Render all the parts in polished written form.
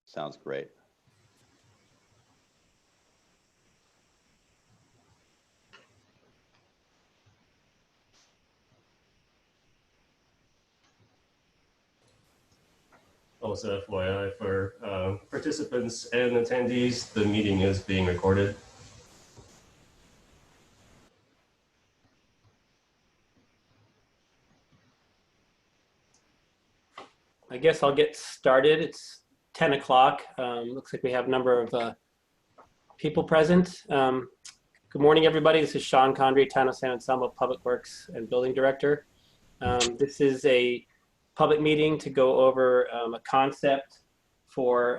Sounds great. Also, FYI, for participants and attendees, the meeting is being recorded. I guess I'll get started. It's 10 o'clock. Looks like we have a number of people present. Good morning, everybody. This is Sean Condry, Town of San Anselmo Public Works and Building Director. This is a public meeting to go over a concept for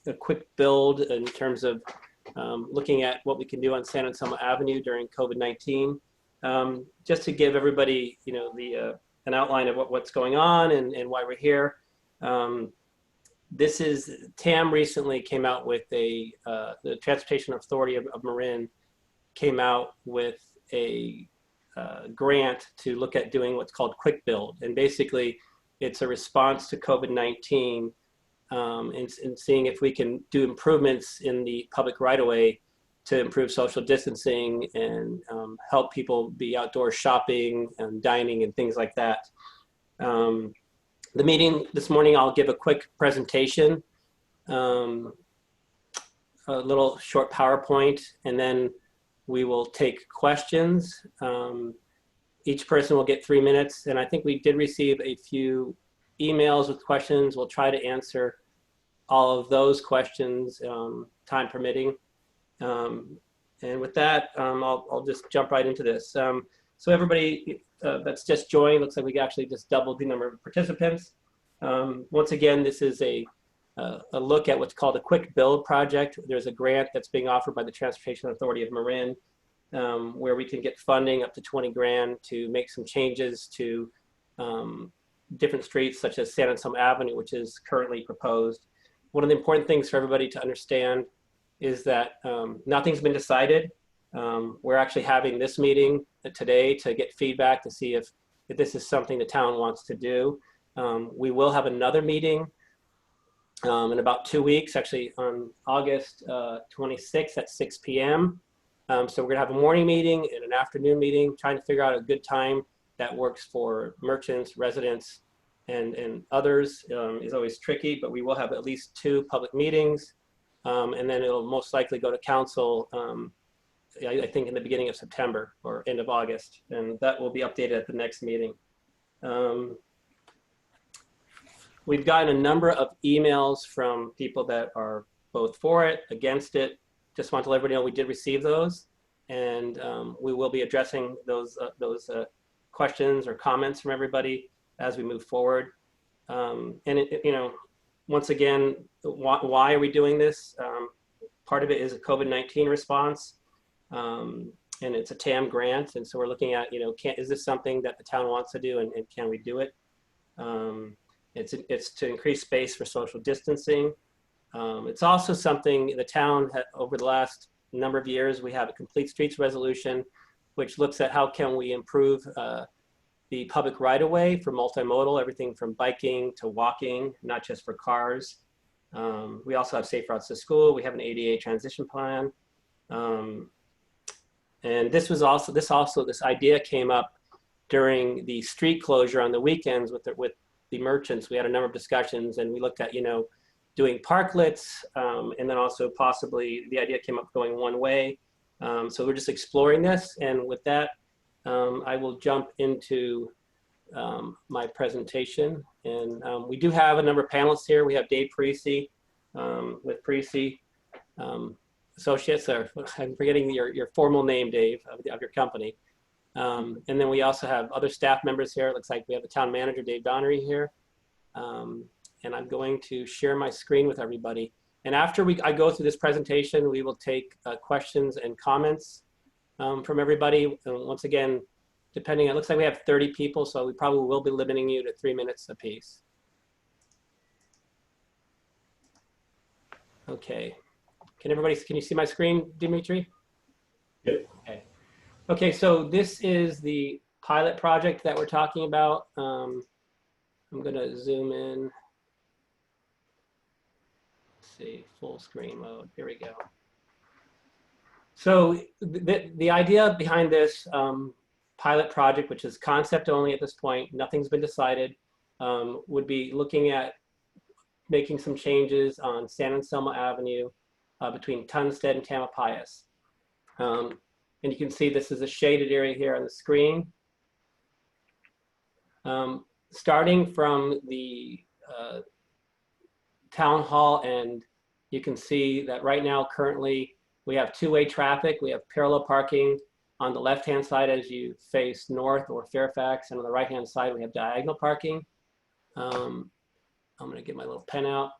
a quick build in terms of looking at what we can do on San Anselmo Avenue during COVID-19. Just to give everybody, an outline of what's going on and why we're here. This is, TAM recently came out with the Transportation Authority of Marin came out with a grant to look at doing what's called quick build. And basically it's a response to COVID-19 and seeing if we can do improvements in the public right-of-way to improve social distancing and help people be outdoor shopping and dining and things like that. The meeting this morning, I'll give a quick presentation, a little short PowerPoint, and then we will take questions. Each person will get 3 minutes, and I think we did receive a few emails with questions. We'll try to answer all of those questions, time permitting. And with that, I'll just jump right into this. So everybody that's just joined, looks like we actually just doubled the number of participants. Once again, this is a look at what's called a quick build project. There's a grant that's being offered by the Transportation Authority of Marin, where we can get funding up to 20 grand to make some changes to different streets such as San Anselmo Avenue, which is currently proposed. One of the important things for everybody to understand is that nothing's been decided. We're actually having this meeting today to get feedback to see if this is something the town wants to do. We will have another meeting in about 2 weeks, actually on August 26th at 6 p.m. So we're gonna have a morning meeting and an afternoon meeting, trying to figure out a good time that works for merchants, residents, and others. Is always tricky, but we will have at least 2 public meetings. And then it'll most likely go to council, I think in the beginning of September or end of August, and that will be updated at the next meeting. We've gotten a number of emails from people that are both for it, against it. Just want to let everybody know we did receive those, and we will be addressing those questions or comments from everybody as we move forward. And once again, why are we doing this? Part of it is a COVID-19 response, and it's a TAM grant. And so we're looking at, is this something that the town wants to do, and can we do it? It's to increase space for social distancing. It's also something the town over the last number of years, we have a complete streets resolution, which looks at how can we improve the public right-of-way for multimodal, everything from biking to walking, not just for cars. We also have safe routes to school. We have an ADA transition plan. And this idea came up during the street closure on the weekends with the merchants. We had a number of discussions, and we looked at, doing parklets, and then also possibly the idea came up going one way. So we're just exploring this. And with that, I will jump into my presentation. And we do have a number of panelists here. We have Dave Parisi with Parisi Associates. I'm forgetting your formal name, Dave, of your company. And then we also have other staff members here. It looks like we have the town manager, Dave Donnery, here. And I'm going to share my screen with everybody. And after I go through this presentation, we will take questions and comments from everybody. Once again, depending, it looks like we have 30 people, so we probably will be limiting you to 3 minutes apiece. Okay. Can you see my screen, Dimitri? Yep. Okay. Okay, so this is the pilot project that we're talking about. I'm gonna zoom in. see, full screen mode. Here we go. So the idea behind this pilot project, which is concept only at this point, nothing's been decided, would be looking at making some changes on San Anselmo Avenue between Tunstead and Tamalpais. And you can see this is a shaded area here on the screen. Starting from the town hall end, you can see that right now, currently, we have two-way traffic. We have parallel parking on the left-hand side as you face north or Fairfax, and on the right-hand side, we have diagonal parking. I'm gonna get my little pen out.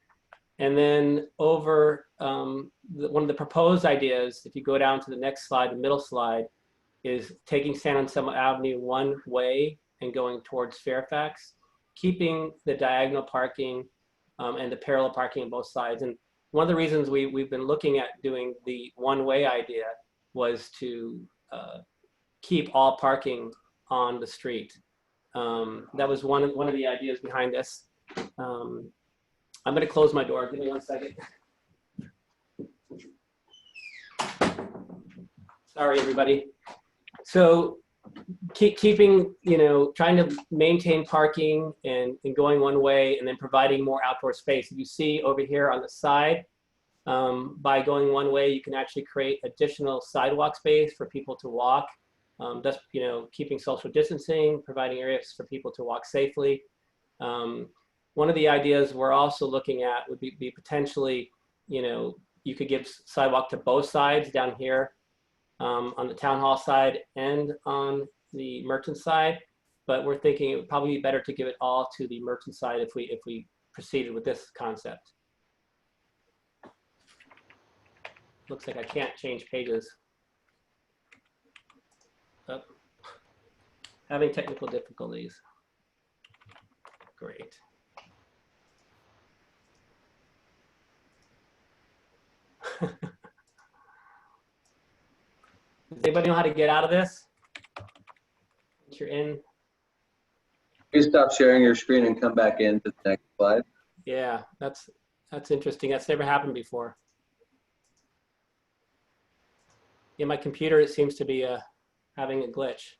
And then over, one of the proposed ideas, if you go down to the next slide, the middle slide, is taking San Anselmo Avenue one way and going towards Fairfax, keeping the diagonal parking and the parallel parking on both sides. And one of the reasons we've been looking at doing the one-way idea was to keep all parking on the street. That was one of the ideas behind this. I'm going to close my door. Give me 1 second. Sorry, everybody. So keeping, trying to maintain parking and going one way, and then providing more outdoor space. You see over here on the side, by going one way, you can actually create additional sidewalk space for people to walk. That's, keeping social distancing, providing areas for people to walk safely. One of the ideas we're also looking at would be potentially, you could give sidewalk to both sides down here on the town hall side and on the merchant side. But we're thinking it would probably be better to give it all to the merchant side if we proceeded with this concept. Looks like I can't change pages. Oh. Having technical difficulties. Great. Does anybody know how to get out of this? Once you're in. Please stop sharing your screen and come back in to the next slide. Yeah, that's interesting. That's never happened before. In my computer, it seems to be having a glitch.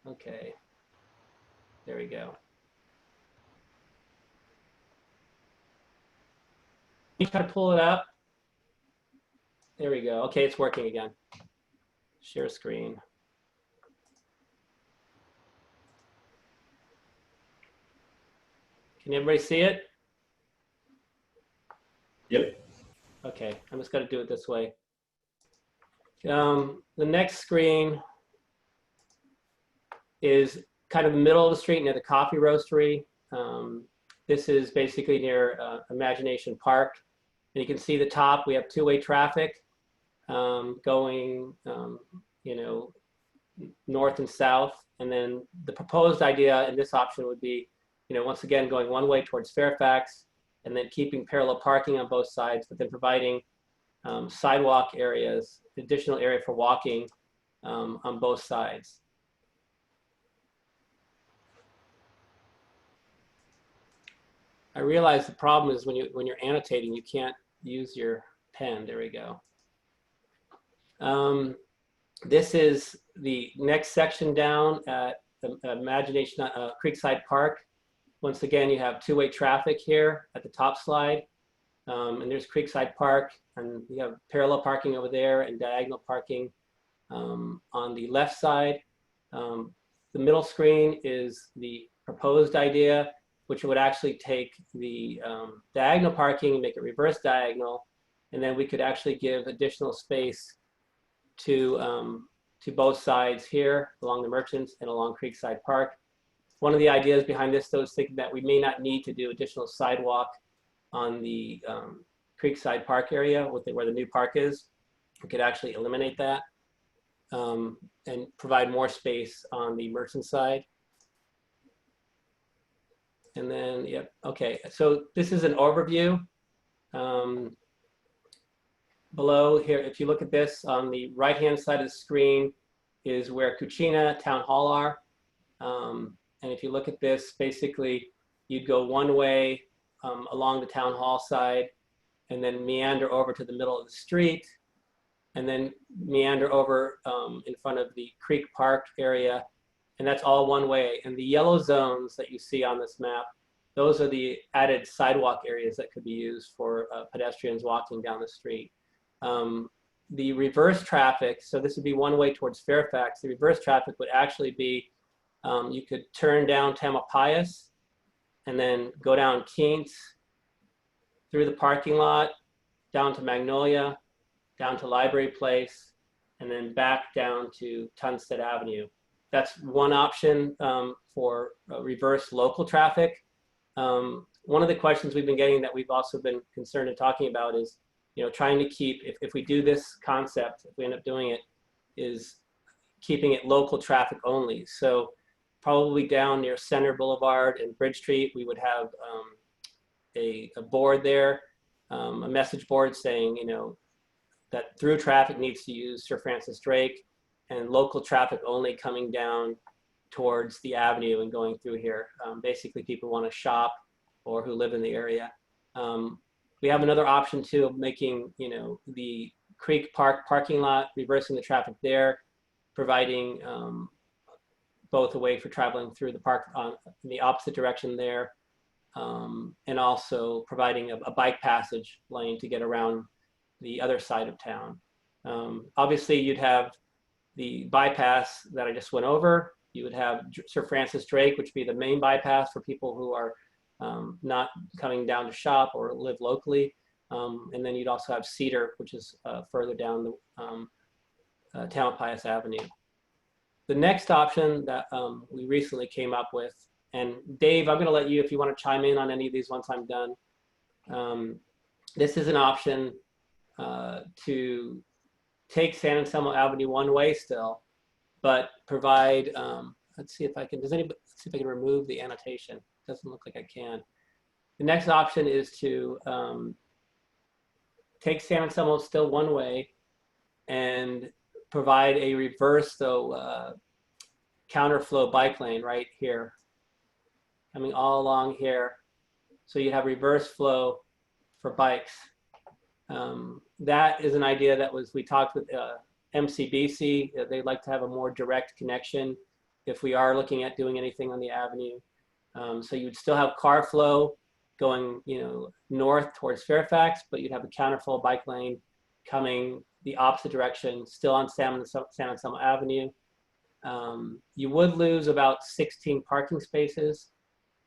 Okay, there we go. You try to pull it up. There we go. Okay, it's working again. Share screen. Can everybody see it? Yep. Okay, I'm just going to do it this way. The next screen is kind of the middle of the street near the coffee roastery. This is basically near Imagination Park. And you can see the top, we have two-way traffic going, north and south. And then the proposed idea in this option would be, once again, going one way towards Fairfax, and then keeping parallel parking on both sides, but then providing sidewalk areas, additional area for walking on both sides. I realize the problem is when you're annotating, you can't use your pen. There we go. This is the next section down at the Imagination Creekside Park. Once again, you have two-way traffic here at the top slide. And there's Creekside Park, and you have parallel parking over there and diagonal parking on the left side. The middle screen is the proposed idea, which would actually take the diagonal parking and make it reverse diagonal. And then we could actually give additional space to both sides here along the Merchants and along Creekside Park. One of the ideas behind this, though, is thinking that we may not need to do additional sidewalk on the Creekside Park area where the new park is. We could actually eliminate that and provide more space on the Merchant side. And then, yep, okay, so this is an overview. Below here, if you look at this, on the right-hand side of the screen is where Cucina, Town Hall are. And if you look at this, basically, you'd go one way along the town hall side, and then meander over to the middle of the street, and then meander over in front of the Creek Park area. And that's all one way. And the yellow zones that you see on this map, those are the added sidewalk areas that could be used for pedestrians walking down the street. The reverse traffic, so this would be one way towards Fairfax. The reverse traffic would actually be, you could turn down Tamalpais and then go down Keents, through the parking lot, down to Magnolia, down to Library Place, and then back down to Tunstead Avenue. That's one option for reverse local traffic. One of the questions we've been getting that we've also been concerned in talking about is, trying to keep, if we do this concept, if we end up doing it, is keeping it local traffic only. So probably down near Center Boulevard and Bridge Street, we would have a board there, a message board saying, that through traffic needs to use Sir Francis Drake, and local traffic only coming down towards the avenue and going through here. Basically, people want to shop or who live in the area. We have another option too of making, the Creek Park parking lot, reversing the traffic there, providing both a way for traveling through the park in the opposite direction there, and also providing a bike passage lane to get around the other side of town. Obviously, you'd have the bypass that I just went over. You would have Sir Francis Drake, which would be the main bypass for people who are not coming down to shop or live locally. And then you'd also have Cedar, which is further down the Tamalpais Avenue. The next option that we recently came up with, and Dave, I'm going to let you, if you want to chime in on any of these once I'm done. This is an option to take San Anselmo Avenue one way still, but provide, let's see if I can, let's see if I can remove the annotation. Doesn't look like I can. The next option is to take San Anselmo still one way and provide a reverse, though, counterflow bike lane right here, coming all along here. So you have reverse flow for bikes. That is an idea that we talked with MCBC. They'd like to have a more direct connection if we are looking at doing anything on the avenue. So you would still have car flow going, north towards Fairfax, but you'd have a counterflow bike lane coming the opposite direction, still on San Anselmo Avenue. You would lose about 16 parking spaces.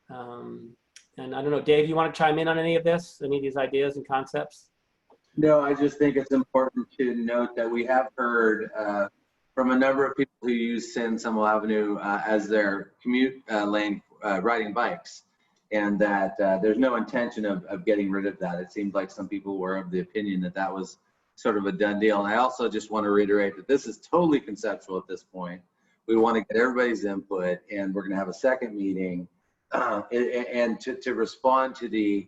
And I don't know, Dave, you want to chime in on any of this, any of these ideas and concepts? No, I just think it's important to note that we have heard from a number of people who use San Anselmo Avenue as their commute lane riding bikes, and that there's no intention of getting rid of that. It seemed like some people were of the opinion that that was sort of a done deal. And I also just want to reiterate that this is totally conceptual at this point. We want to get everybody's input, and we're going to have a second meeting and to respond to the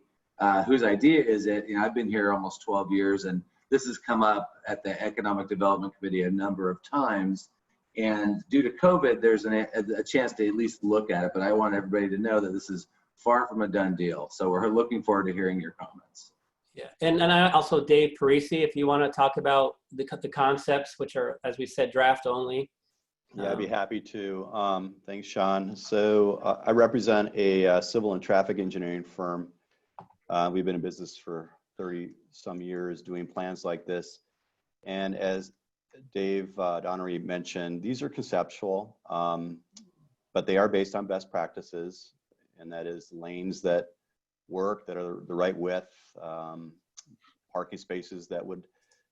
whose idea is it? I've been here almost 12 years, and this has come up at the Economic Development Committee a number of times. And due to COVID, there's a chance to at least look at it. But I want everybody to know that this is far from a done deal. So we're looking forward to hearing your comments. Yeah, and I also, Dave Parisi, if you want to talk about the concepts, which are, as we said, draft only. Yeah, I'd be happy to. Thanks, Sean. So I represent a civil and traffic engineering firm. We've been in business for 30 some years doing plans like this. And as Dave Donnery mentioned, these are conceptual, but they are based on best practices, and that is lanes that work, that are the right width, parking spaces that would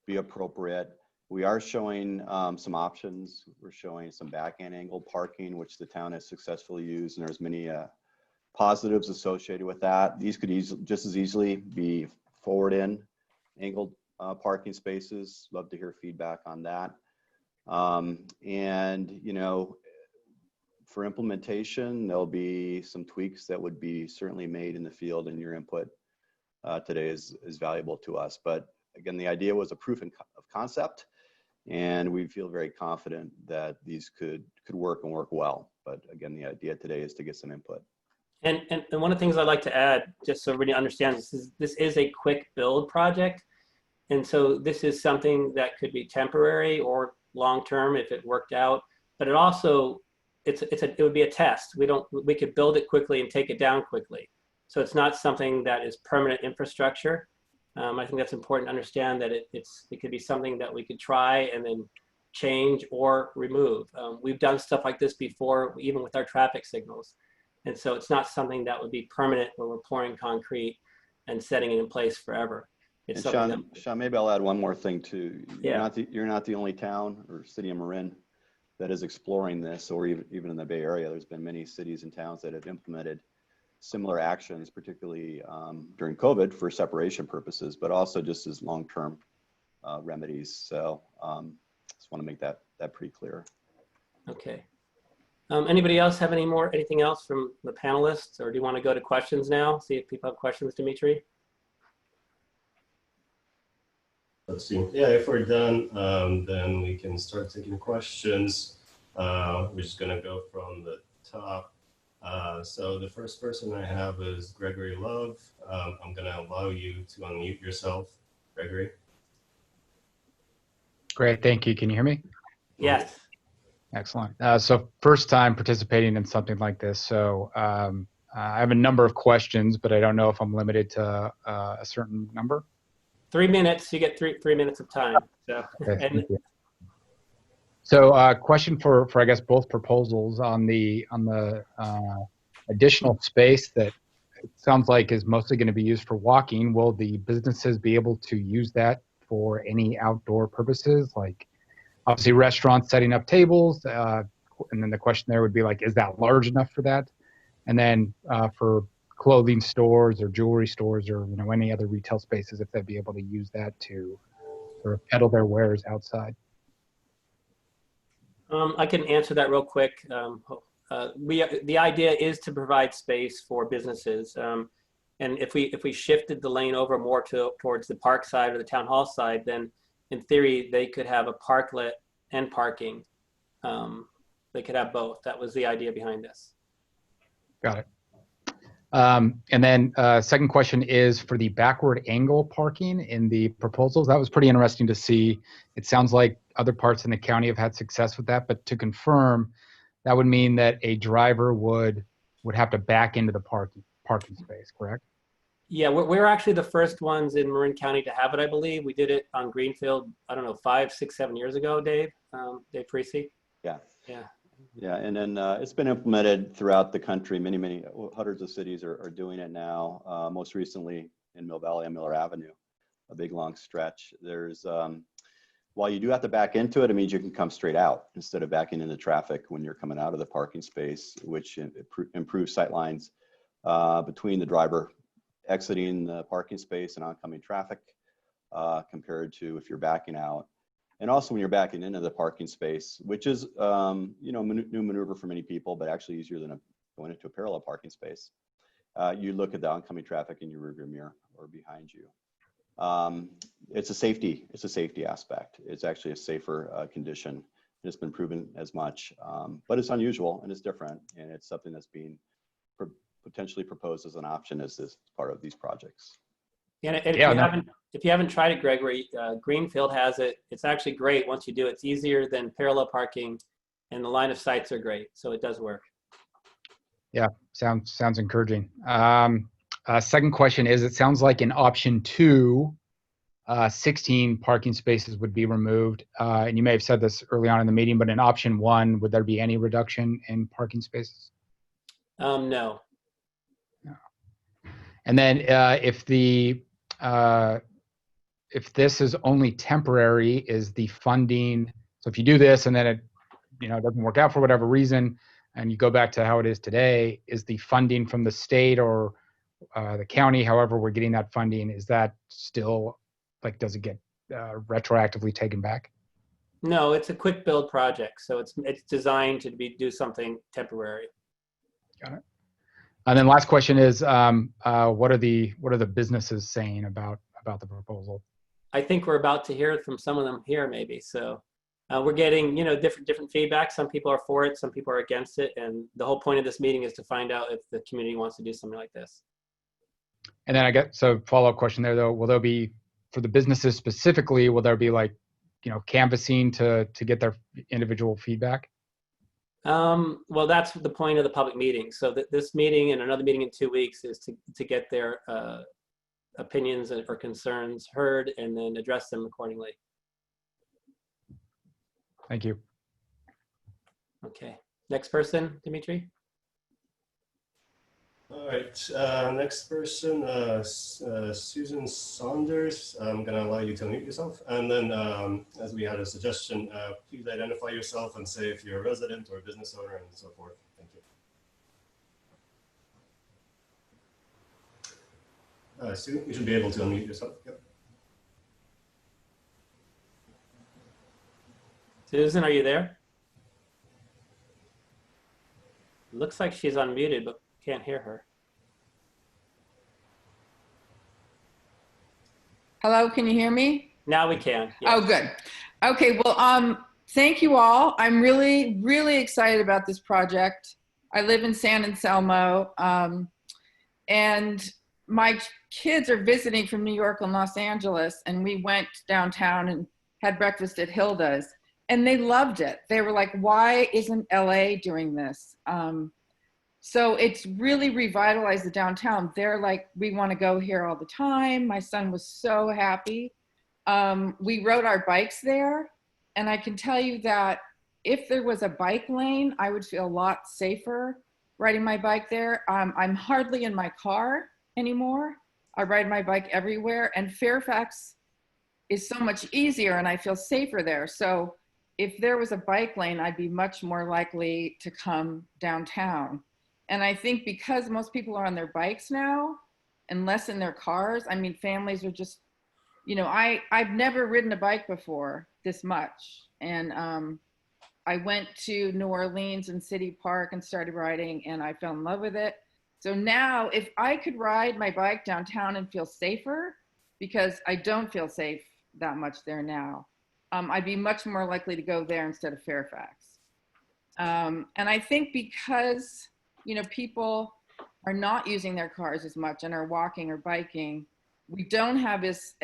be appropriate. We are showing some options. We're showing some backhand angled parking, which the town has successfully used, and there's many positives associated with that. These could just as easily be forward in angled parking spaces. Love to hear feedback on that. And for implementation, there'll be some tweaks that would be certainly made in the field, and your input today is valuable to us. But again, the idea was a proof of concept, and we feel very confident that these could work and work well. But again, the idea today is to get some input. And one of the things I'd like to add, just so everybody understands, this is a quick build project. And so this is something that could be temporary or long-term if it worked out, but it also, it would be a test. We could build it quickly and take it down quickly. So it's not something that is permanent infrastructure. I think that's important to understand, that it could be something that we could try and then change or remove. We've done stuff like this before, even with our traffic signals. And so it's not something that would be permanent where we're pouring concrete and setting it in place forever. It's And Sean, maybe I'll add one more thing too. Yeah. You're not the only town or city of Marin that is exploring this, or even in the Bay Area. There's been many cities and towns that have implemented similar actions, particularly during COVID for separation purposes, but also just as long-term remedies. So just want to make that pretty clear. Okay. Anybody else have anything else from the panelists, or do you want to go to questions now? See if people have questions, Dimitri? Let's see. Yeah, if we're done, then we can start taking questions. We're just going to go from the top. So the first person I have is Gregory Love. I'm going to allow you to unmute yourself, Gregory. Great, thank you. Can you hear me? Yes. Excellent. So first time participating in something like this. So I have a number of questions, but I don't know if I'm limited to a certain number. 3 minutes, you get three minutes of time. So, Okay, and thank you. So question for I guess both proposals on the additional space that it sounds like is mostly going to be used for walking. Will the businesses be able to use that for any outdoor purposes, like obviously restaurants setting up tables? And then the question there would be like, is that large enough for that? And then for clothing stores or jewelry stores or any other retail spaces, if they'd be able to use that to sort of peddle their wares outside. I can answer that real quick. The idea is to provide space for businesses. And if we shifted the lane over more towards the park side or the town hall side, then in theory, they could have a parklet and parking. They could have both. That was the idea behind this. Got it. And then second question is for the backward angle parking in the proposals. That was pretty interesting to see. It sounds like other parts in the county have had success with that, but to confirm, that would mean that a driver would have to back into the parking space, correct? Yeah, we're actually the first ones in Marin County to have it, I believe. We did it on Greenfield, I don't know, 5, 6, 7 years ago, Dave Parisi. Yeah. Yeah. Yeah, and then it's been implemented throughout the country. Many hundreds of cities are doing it now. Most recently in Mill Valley on Miller Avenue, a big long stretch. There's while you do have to back into it, it means you can come straight out instead of backing into traffic when you're coming out of the parking space, which improves sight lines between the driver exiting the parking space and oncoming traffic compared to if you're backing out. And also when you're backing into the parking space, which is new maneuver for many people, but actually easier than going into a parallel parking space. You look at the oncoming traffic in your rearview mirror or behind you. It's a safety aspect. It's actually a safer condition. It's been proven as much, but it's unusual and it's different, and it's something that's being potentially proposed as an option as part of these projects. Yeah, and if you haven't tried it, Gregory, Greenfield has it. It's actually great once you do it. It's easier than parallel parking, and the line of sights are great, so it does work. Yeah, sounds encouraging. Second question is, it sounds like in option 2, 16 parking spaces would be removed. And you may have said this early on in the meeting, but in option 1, would there be any reduction in parking spaces? No. And then if this is only temporary, is the funding, so if you do this and then it doesn't work out for whatever reason and you go back to how it is today, is the funding from the state or the county, however we're getting that funding, is that still, like, does it get retroactively taken back? No, it's a quick build project, so it's designed to do something temporary. Got it. And then last question is, what are the businesses saying about the proposal? I think we're about to hear from some of them here, maybe. So We're getting, different feedback. Some people are for it, some people are against it. And the whole point of this meeting is to find out if the community wants to do something like this. And then so follow-up question there though, will there be, for the businesses specifically, will there be like, canvassing to get their individual feedback? Well, that's the point of the public meeting. So this meeting and another meeting in 2 weeks is to get their opinions or concerns heard and then address them accordingly. Thank you. Okay. Next person, Dimitri. All right, next person, Susan Saunders. I'm gonna allow you to unmute yourself. And then as we had a suggestion, please identify yourself and say if you're a resident or a business owner and so forth. Thank you. Susan, you should be able to unmute yourself. Yep. Susan, are you there? Looks like she's unmuted, but can't hear her. Hello, can you hear me? Now we can. Yes. Oh, good. Okay, well, thank you all. I'm really, really excited about this project. I live in San Anselmo, and my kids are visiting from New York and Los Angeles, and we went downtown and had breakfast at Hilda's, and they loved it. They were like, why isn't LA doing this? So it's really revitalized the downtown. They're like, we want to go here all the time. My son was so happy. We rode our bikes there. And I can tell you that if there was a bike lane, I would feel a lot safer riding my bike there. I'm hardly in my car anymore. I ride my bike everywhere. And Fairfax is so much easier and I feel safer there. So if there was a bike lane, I'd be much more likely to come downtown. And I think because most people are on their bikes now and less in their cars, I mean, families are just, I've never ridden a bike before this much. And I went to New Orleans and City Park and started riding and I fell in love with it. So now if I could ride my bike downtown and feel safer, because I don't feel safe that much there now, I'd be much more likely to go there instead of Fairfax. And I think because people are not using their cars as much and are walking or biking, we don't have as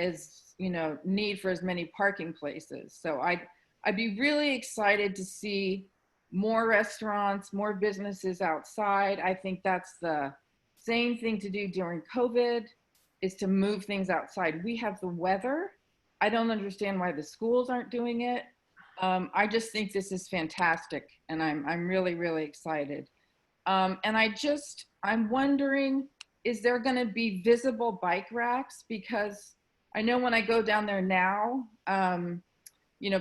need for as many parking places. So I'd be really excited to see more restaurants, more businesses outside. I think that's the same thing to do during COVID, is to move things outside. We have the weather. I don't understand why the schools aren't doing it. I just think this is fantastic and I'm really, really excited. And I'm wondering, is there going to be visible bike racks? Because I know when I go down there now,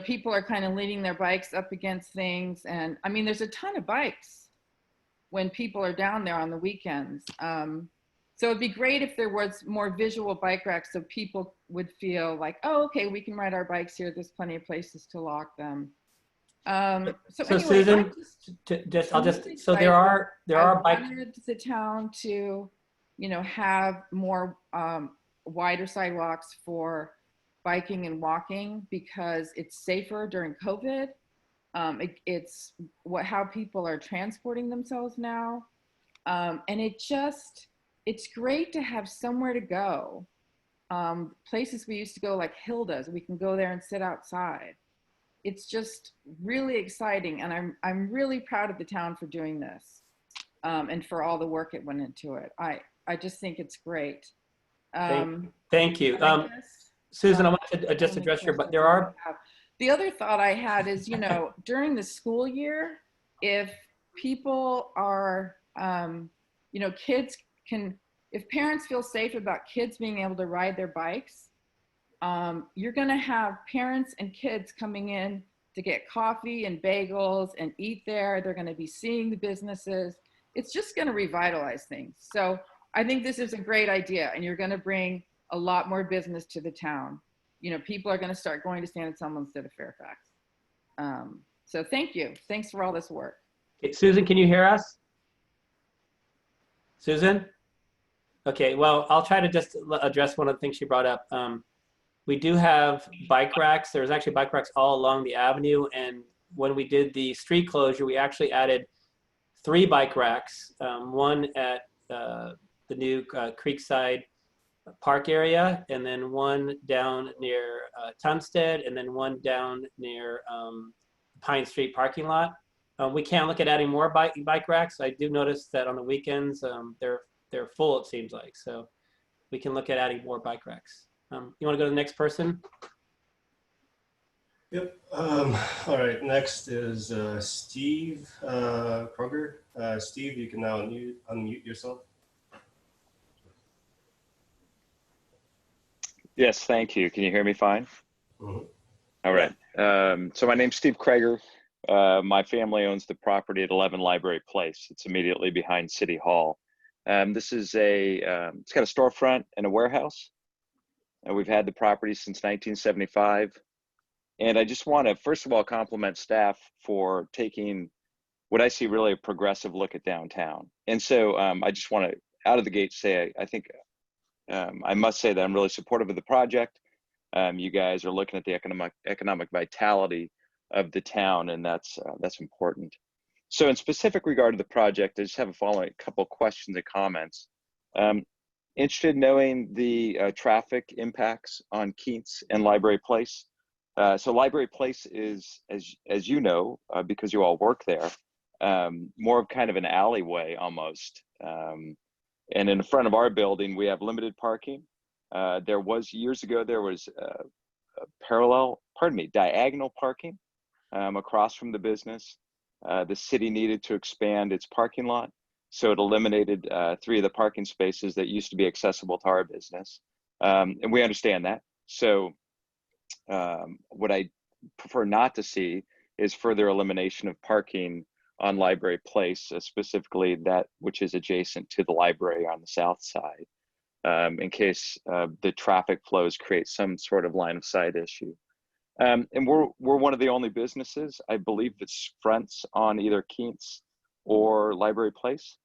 people are kind of leaning their bikes up against things. And I mean, there's a ton of bikes when people are down there on the weekends. So it'd be great if there was more visual bike racks so people would feel like, oh, okay, we can ride our bikes here. There's plenty of places to lock them. So anyway, Susan, so there are bike. I wanted the town to, have more wider sidewalks for biking and walking because it's safer during COVID. It's how people are transporting themselves now, and it's great to have somewhere to go. Places we used to go like Hilda's, we can go there and sit outside. It's just really exciting, and I'm really proud of the town for doing this, and for all the work it went into it. I just think it's great. Thank you, Susan. I want to just address but there are. The other thought I had is, during the school year, if people are, kids if parents feel safe about kids being able to ride their bikes, you're going to have parents and kids coming in to get coffee and bagels and eat there. They're going to be seeing the businesses. It's just going to revitalize things. So I think this is a great idea, and you're going to bring a lot more business to the town. People are going to start going to San Anselmo instead of Fairfax. So thank you. Thanks for all this work. Okay, Susan, can you hear us? Susan? Okay, well, I'll try to just address one of the things she brought up. We do have bike racks. There's actually bike racks all along the avenue. And when we did the street closure, we actually added 3 bike racks, one at the new Creekside Park area, and then one down near Tunstead, and then one down near Pine Street parking lot. We can look at adding more bike racks. I do notice that on the weekends they're full, it seems like. So we can look at adding more bike racks. You want to go to the next person? Yep. All right. Next is Steve Kroger. Steve, you can now unmute yourself. Yes, thank you. Can you hear me fine? Mm-hmm. All right. So my name's Steve Kroger. My family owns the property at 11 Library Place. It's immediately behind City Hall. This is it's got a storefront and a warehouse. And we've had the property since 1975. And I just want to, first of all, compliment staff for taking what I see really a progressive look at downtown. And so I just want to, out of the gate, say, I think, I must say that I'm really supportive of the project. You guys are looking at the economic vitality of the town, and that's important. So in specific regard to the project, I just have a following couple questions and comments. Interested in knowing the traffic impacts on Keats and Library Place. So Library Place is, as you know, because you all work there, more of kind of an alleyway almost. And in front of our building, we have limited parking. There was, years ago, there was diagonal parking across from the business. The city needed to expand its parking lot. So it eliminated 3 of the parking spaces that used to be accessible to our business. And we understand that. So what I prefer not to see is further elimination of parking on Library Place, specifically that which is adjacent to the library on the south side, in case the traffic flows create some sort of line of sight issue. And we're one of the only businesses, I believe, that fronts on either Keats or Library Place.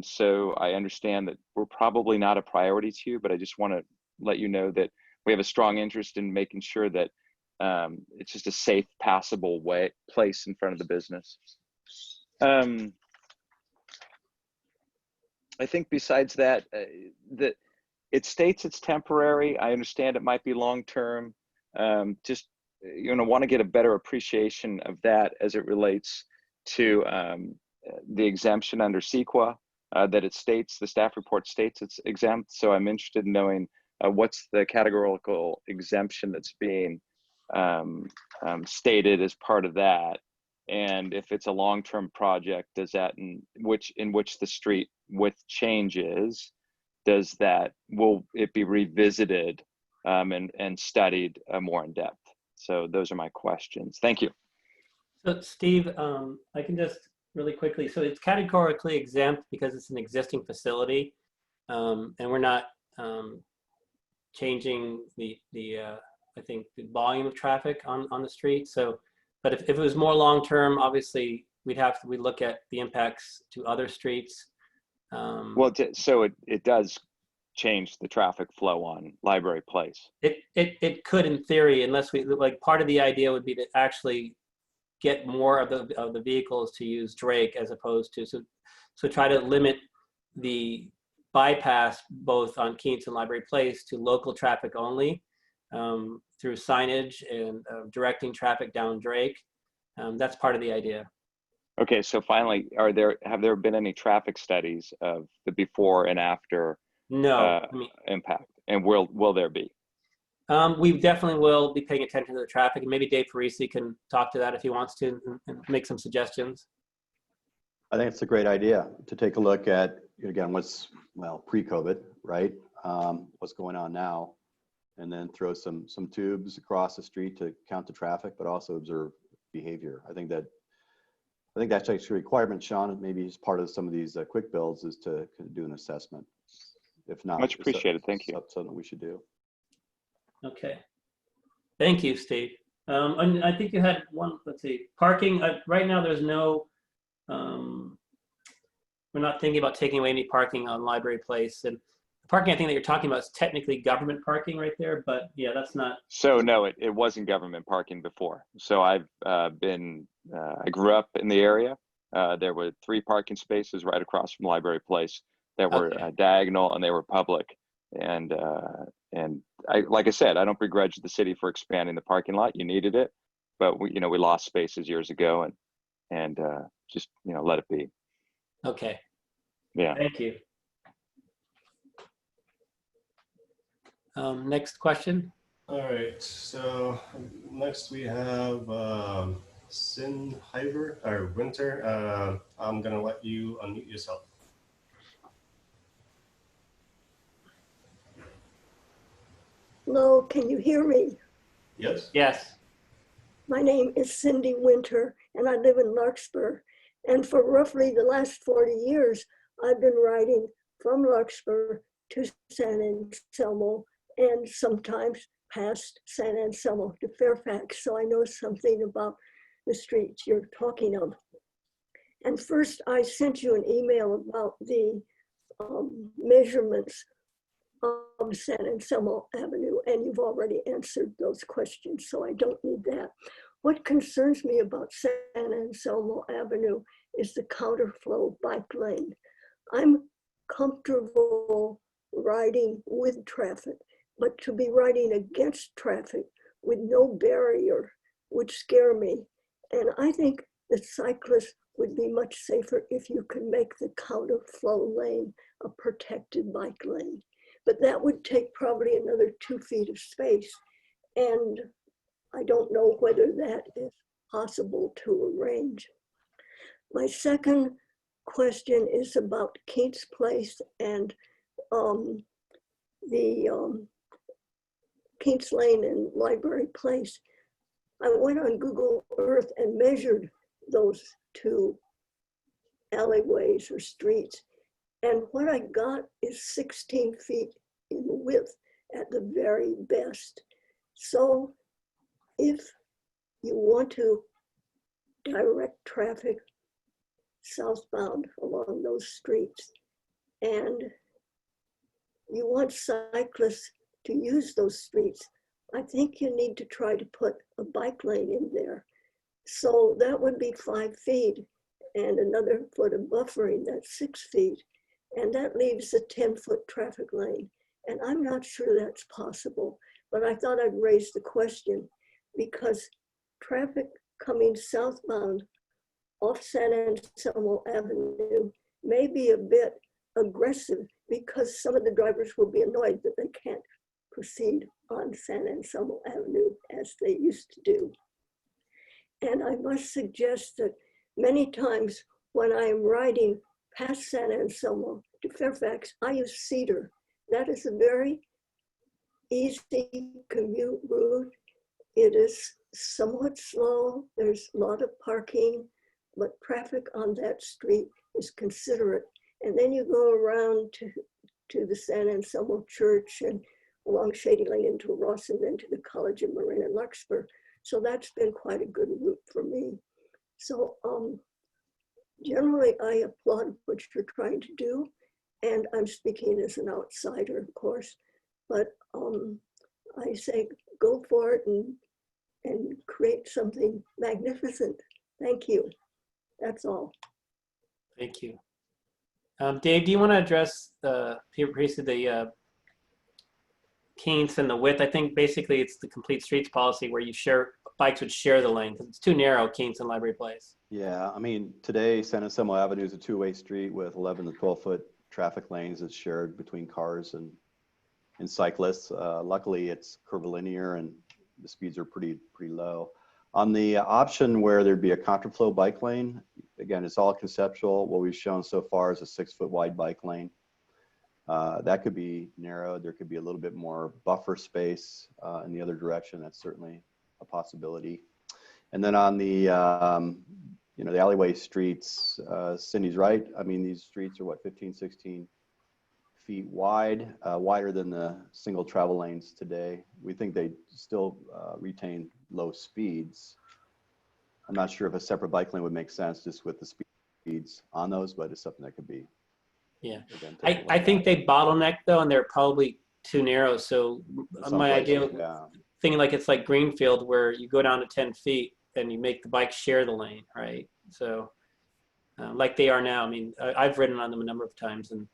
So I understand that we're probably not a priority to you, but I just want to let you know that we have a strong interest in making sure that it's just a safe, passable place in front of the business. I think besides that, that it states it's temporary. I understand it might be long-term. Just, want to get a better appreciation of that as it relates to the exemption under CEQA, that it states, the staff report states it's exempt. So I'm interested in knowing what's the categorical exemption that's being stated as part of that. And if it's a long-term project, does that, in which the street width changes, will it be revisited and studied more in depth? So those are my questions. Thank you. So Steve, I can just really quickly, so it's categorically exempt because it's an existing facility, and we're not changing the I think the volume of traffic on the street. So, but if it was more long-term, obviously we'd look at the impacts to other streets. Well, so it does change the traffic flow on Library Place. It could, in theory, unless part of the idea would be to actually get more of the vehicles to use Drake as opposed to, so try to limit the bypass both on Keats and Library Place to local traffic only, through signage and directing traffic down Drake. That's part of the idea. Okay, so finally, have there been any traffic studies of the before and after? No, impact, and will there be? We definitely will be paying attention to the traffic, and maybe Dave Parisi can talk to that if he wants to and make some suggestions. I think it's a great idea to take a look at, again, pre-COVID, right? What's going on now, and then throw some tubes across the street to count the traffic, but also observe behavior. I think that's actually a requirement, Sean, maybe as part of some of these quick builds, is to do an assessment. If not, much appreciated. Thank you. Something we should do. Okay. Thank you, Steve. And I think you had one, let's see, parking. Right now, there's no, we're not thinking about taking away any parking on Library Place. And parking I think that you're talking about is technically government parking right there, but yeah, that's not. So no, it wasn't government parking before. So I grew up in the area. There were 3 parking spaces right across from Library Place that were Okay. diagonal, and they were public. And I, like I said, I don't begrudge the city for expanding the parking lot. You needed it, but we lost spaces years ago, and just let it be. Okay. Yeah. Thank you. Next question. All right, so next we have Winter. I'm gonna let you unmute yourself. Hello, can you hear me? Yes? Yes. My name is Cindy Winter and I live in Larkspur. And for roughly the last 40 years, I've been riding from Larkspur to San Anselmo and sometimes past San Anselmo to Fairfax. So I know something about the streets you're talking of. And first I sent you an email about the measurements of San Anselmo Avenue, and you've already answered those questions, so I don't need that. What concerns me about San Anselmo Avenue is the counterflow bike lane. I'm comfortable riding with traffic, but to be riding against traffic with no barrier would scare me. And I think that cyclists would be much safer if you could make the counterflow lane a protected bike lane. But that would take probably another 2 feet of space. And I don't know whether that is possible to arrange. My second question is about Keats Place and the Keats Lane and Library Place. I went on Google Earth and measured those 2 alleyways or streets. And what I got is 16 feet in width at the very best. So if you want to direct traffic southbound along those streets and you want cyclists to use those streets, I think you need to try to put a bike lane in there. So that would be 5 feet and another foot of buffering, that's 6 feet. And that leaves a 10-foot traffic lane. And I'm not sure that's possible, but I thought I'd raise the question because traffic coming southbound off San Anselmo Avenue may be a bit aggressive because some of the drivers will be annoyed that they can't proceed on San Anselmo Avenue as they used to do. And I must suggest that many times when I am riding past San Anselmo to Fairfax, I use Cedar. That is a very easy commute route. It is somewhat slow. There's a lot of parking, but traffic on that street is considerate. And then you go around to the San Anselmo Church and along Shady Lane into Ross and then to the College of Marin and Larkspur. So that's been quite a good route for me. So generally I applaud what you're trying to do. And I'm speaking as an outsider, of course, but I say go for it and create something magnificent. Thank you. That's all. Thank you. Dave, do you want to address the piece of the Keats and the width? I think basically it's the complete streets policy where you bikes would share the lane because it's too narrow, Keats and Library Place. Yeah, I mean, today San Anselmo Avenue is a 2-way street with 11 to 12-foot traffic lanes that's shared between cars and cyclists. Luckily, it's curvilinear and the speeds are pretty low. On the option where there'd be a contraflow bike lane, again, it's all conceptual. What we've shown so far is a 6-foot wide bike lane. That could be narrowed. There could be a little bit more buffer space in the other direction. That's certainly a possibility. And then on the, the alleyway streets, Cindy's right. I mean, these streets are what, 15, 16 feet wide, wider than the single travel lanes today. We think they still retain low speeds. I'm not sure if a separate bike lane would make sense just with the speeds on those, but it's something that could be Yeah. We're gonna take a look I at think it. they bottleneck though, and they're probably too narrow. So In some my places, idea, yeah. thinking like it's like Greenfield where you go down to 10 feet and you make the bike share the lane, right? So like they are now. I mean, I've ridden on them a number of times, and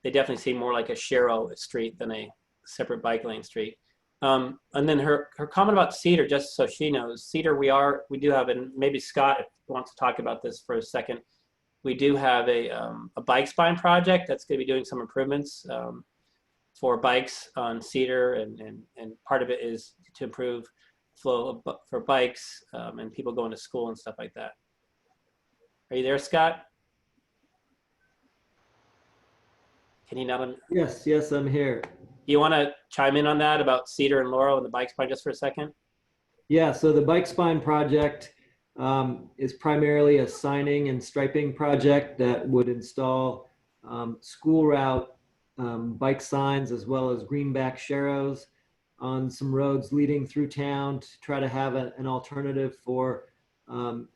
they definitely seem more like a Shero street than a separate bike lane street. And then her comment about Cedar, just so she knows, Cedar we do have, and maybe Scott wants to talk about this for a second. We do have a bike spine project that's going to be doing some improvements for bikes on Cedar, and part of it is to improve flow for bikes and people going to school and stuff like that. Are you there, Scott? Can you not? Yes, I'm here. You want to chime in on that about Cedar and Laurel and the bike spine just for a second? Yeah, so the Bike Spine project is primarily a signing and striping project that would install school route bike signs as well as greenback sharrows on some roads leading through town to try to have an alternative for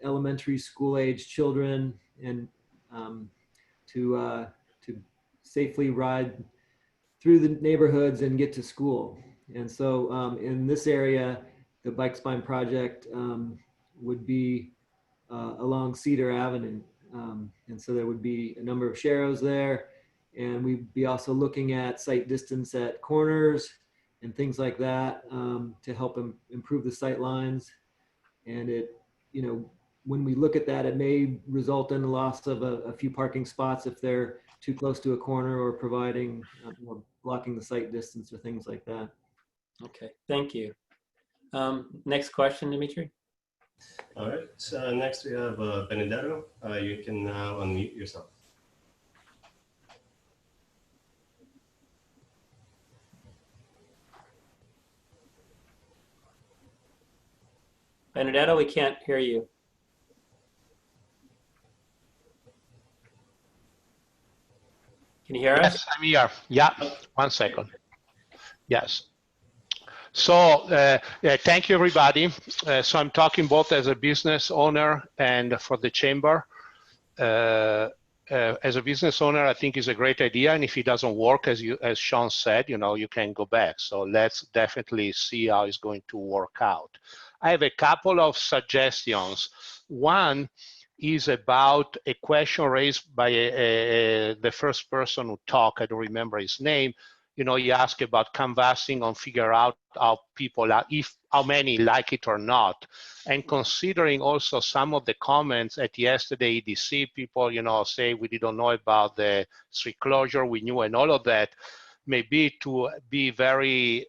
elementary school age children and to safely ride through the neighborhoods and get to school. And so in this area, the Bike Spine project would be along Cedar Avenue. And so there would be a number of sharrows there. And we'd be also looking at sight distance at corners and things like that to help improve the sight lines. And it, you know, when we look at that, it may result in the loss of a few parking spots if they're too close to a corner or providing or blocking the sight distance or things like that. Okay, thank you. Next question, Dimitri. All right. So next we have Benedetto. You can now unmute yourself. Benedetto, we can't hear you. Can you hear us? Yes, I'm here. Yeah, 1 second. Yes. So thank you, everybody. So I'm talking both as a business owner and for the chamber. As a business owner, I think it's a great idea, and if it doesn't work, as Sean said, you know, you can go back. So let's definitely see how it's going to work out. I have a couple of suggestions. One is about a question raised by the first person who talked. I don't remember his name. You know, he asked about canvassing on figure out how people are, how many like it or not. And considering also some of the comments at yesterday EDC, people, you know, say we didn't know about the street closure, we knew, and all of that, maybe to be very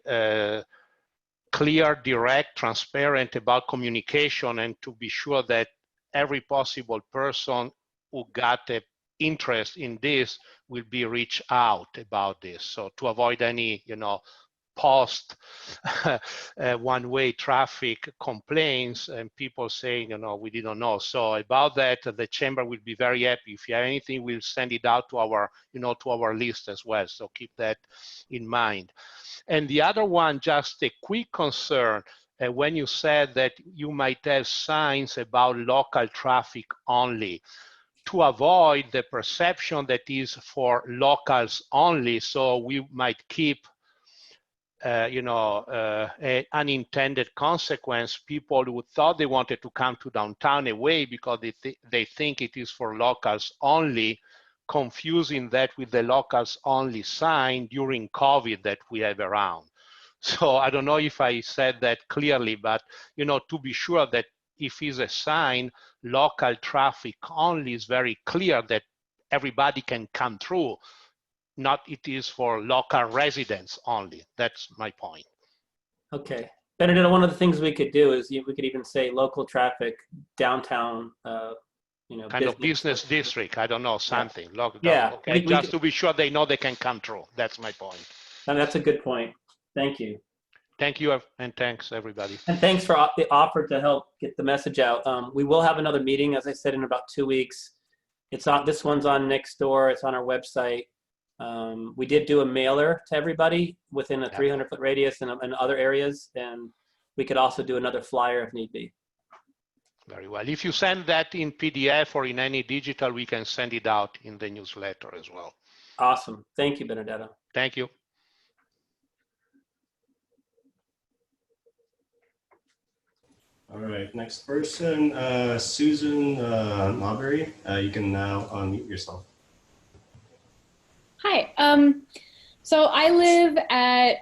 clear, direct, transparent about communication, and to be sure that every possible person who got an interest in this will be reached out about this. So to avoid any, you know, post one-way traffic complaints and people saying, you know, we didn't know. So about that, the chamber will be very happy. If you have anything, we'll send it out to our, you know, to our list as well. So keep that in mind. And the other one, just a quick concern, when you said that you might have signs about local traffic only, to avoid the perception that is for locals only, so we might keep you know, an unintended consequence, people who thought they wanted to come to downtown away because they think it is for locals only, confusing that with the locals only sign during COVID that we have around. So I don't know if I said that clearly, but, you know, to be sure that if it's a sign, local traffic only, is very clear that everybody can come through. Not it is for local residents only. That's my point. Okay. Benedetto, one of the things we could do is we could even say local traffic downtown, you know, kind of business district. I don't know, something. Yeah. Lockdown, okay, we just to be sure they know they can come through. That's my point. And that's a good point. Thank you. Thank you, and thanks everybody. And thanks for the offer to help get the message out. We will have another meeting, as I said, in about 2 weeks. It's on, this one's on Nextdoor. It's on our website. We did do a mailer to everybody within a 300-foot radius and other areas, and we could also do another flyer if need be. Very well. If you send that in PDF or in any digital, we can send it out in the newsletter as well. Awesome. Thank you, Benedetto. Thank you. All right, next person, Susan Marbury. You can now unmute yourself. Hi. So I live at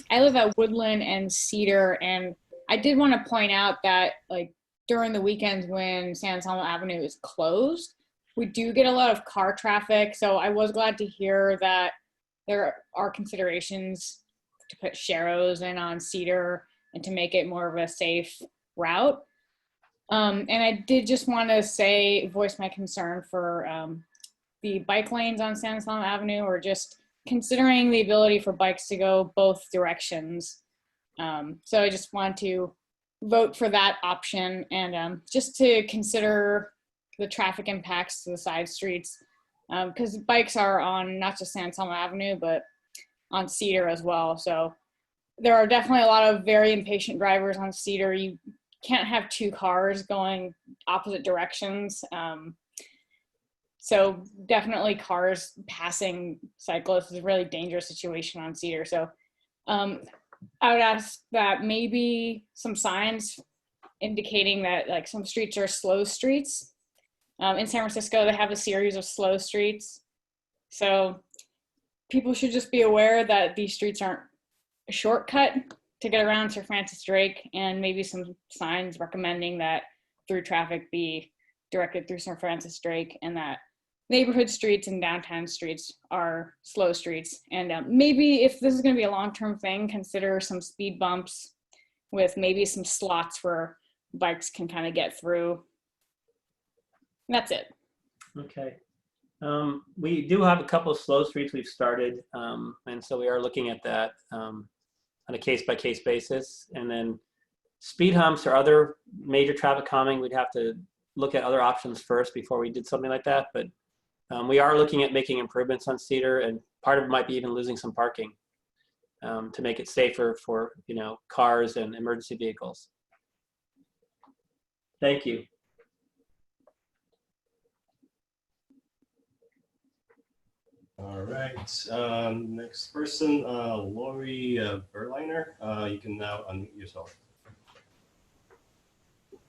I live at Woodland and Cedar, and I did want to point out that like during the weekends when San Anselmo Avenue is closed, we do get a lot of car traffic. So I was glad to hear that there are considerations to put sharrows in on Cedar and to make it more of a safe route. And I did just want to voice my concern for the bike lanes on San Anselmo Avenue, or just considering the ability for bikes to go both directions. So I just want to vote for that option, and just to consider the traffic impacts to the side streets, because bikes are on not just San Anselmo Avenue, but on Cedar as well. So there are definitely a lot of very impatient drivers on Cedar. You can't have two cars going opposite directions. So definitely cars passing cyclists is a really dangerous situation on Cedar. So I would ask that maybe some signs indicating that like some streets are slow streets. In San Francisco, they have a series of slow streets. So people should just be aware that these streets aren't a shortcut to get around Sir Francis Drake, and maybe some signs recommending that through traffic be directed through Sir Francis Drake, and that neighborhood streets and downtown streets are slow streets. And maybe if this is going to be a long-term thing, consider some speed bumps with maybe some slots where bikes can kind of get through. And that's it. Okay. We do have a couple of slow streets we've started, and so we are looking at that on a case-by-case basis. And then speed humps or other major traffic calming, we'd have to look at other options first before we did something like that. But we are looking at making improvements on Cedar, and part of it might be even losing some parking to make it safer for cars and emergency vehicles. Thank you. All right, next person, Lori Berliner. You can now unmute yourself.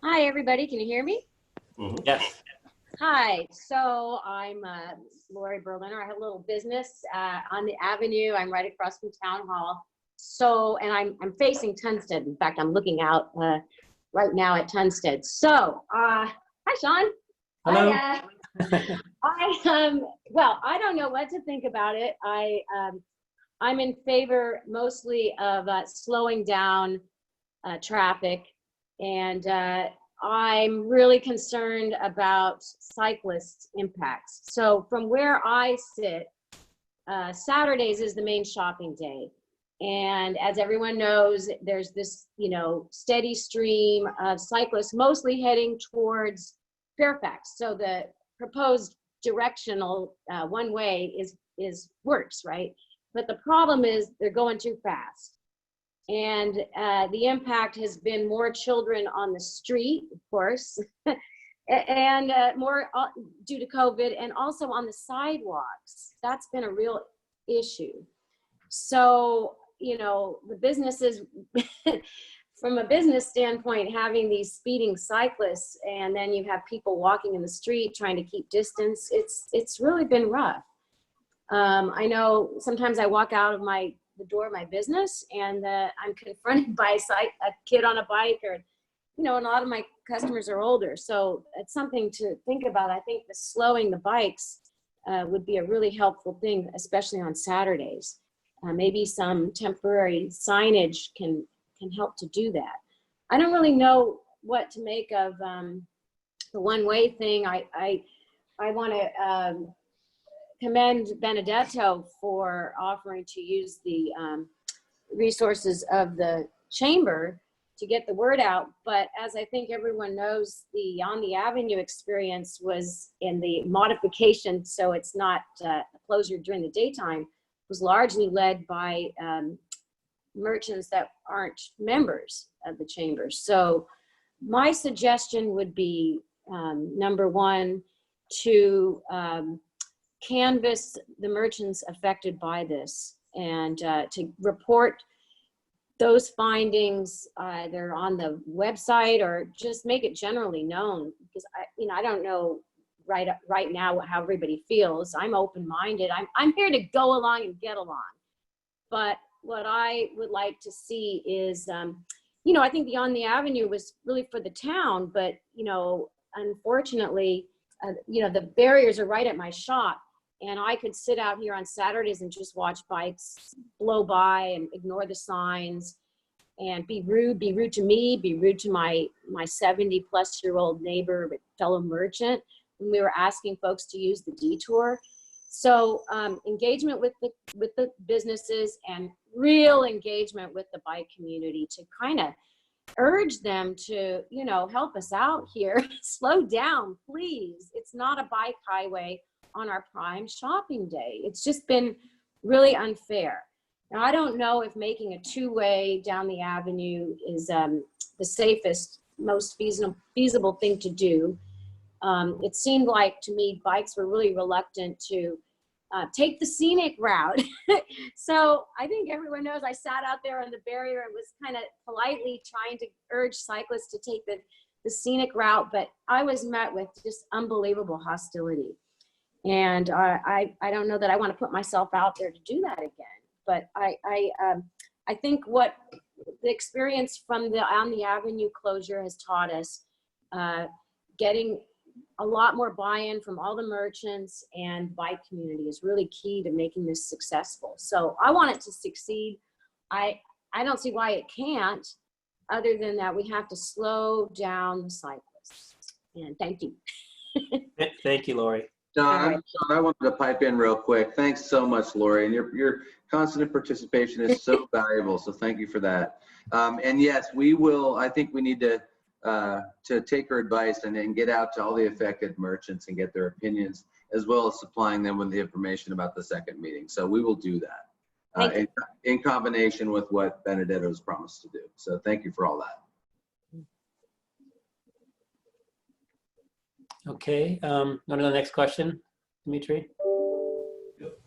Hi, everybody. Can you hear me? Mm-hmm. Yes. Hi. So I'm Lori Berliner. I have a little business on the Avenue. I'm right across from Town Hall. So, and I'm facing Tunstead. In fact, I'm looking out right now at Tunstead. So, hi, Sean. Hello. Hi, well, I don't know what to think about it. I'm in favor mostly of slowing down traffic, and I'm really concerned about cyclist impacts. So from where I sit, Saturdays is the main shopping day. And as everyone knows, there's this, steady stream of cyclists mostly heading towards Fairfax. So the proposed directional one way is works, right? But the problem is they're going too fast. And the impact has been more children on the street, of course, and more due to COVID, and also on the sidewalks. That's been a real issue. So, the businesses, from a business standpoint, having these speeding cyclists, and then you have people walking in the street trying to keep distance, it's really been rough. I know sometimes I walk out of the door of my business, and I'm confronted by a kid on a bike, or, and a lot of my customers are older. So it's something to think about. I think slowing the bikes would be a really helpful thing, especially on Saturdays. Maybe some temporary signage can help to do that. I don't really know what to make of the one-way thing. I want to commend Benedetto for offering to use the resources of the chamber to get the word out. But as I think everyone knows, the On the Avenue experience was in the modification, so it's not a closure during the daytime, was largely led by merchants that aren't members of the chamber. So my suggestion would be, number one, to canvass the merchants affected by this and to report those findings either on the website or just make it generally known, because I don't know right now how everybody feels. I'm open-minded. I'm here to go along and get along. But what I would like to see is, I think the On the Avenue was really for the town, but, unfortunately, the barriers are right at my shop, and I could sit out here on Saturdays and just watch bikes blow by and ignore the signs and be rude to me, be rude to my 70-plus-year-old neighbor, fellow merchant, when we were asking folks to use the detour. So engagement with the businesses and real engagement with the bike community to kind of urge them to, help us out here. Slow down, please. It's not a bike highway on our prime shopping day. It's just been really unfair. Now, I don't know if making a two-way down the avenue is the safest, most feasible thing to do. It seemed like to me bikes were really reluctant to take the scenic route. So I think everyone knows I sat out there on the barrier and was kind of politely trying to urge cyclists to take the scenic route, but I was met with just unbelievable hostility. And I don't know that I want to put myself out there to do that again. But I think what the experience from the On the Avenue closure has taught us, getting a lot more buy-in from all the merchants and bike community is really key to making this successful. So I want it to succeed. I don't see why it can't, other than that we have to slow down the cyclists. And thank you. Thank you, Lori. John, I wanted to pipe in real quick. Thanks so much, Lori, and your constant participation is so valuable. So thank you for that. And yes, we will. I think we need to take her advice and then get out to all the affected merchants and get their opinions, as well as supplying them with the information about the second meeting. So we will do that in combination with what Benedetto's promised to do. So thank you for all that. Okay, on to the next question, Dimitri. Yep.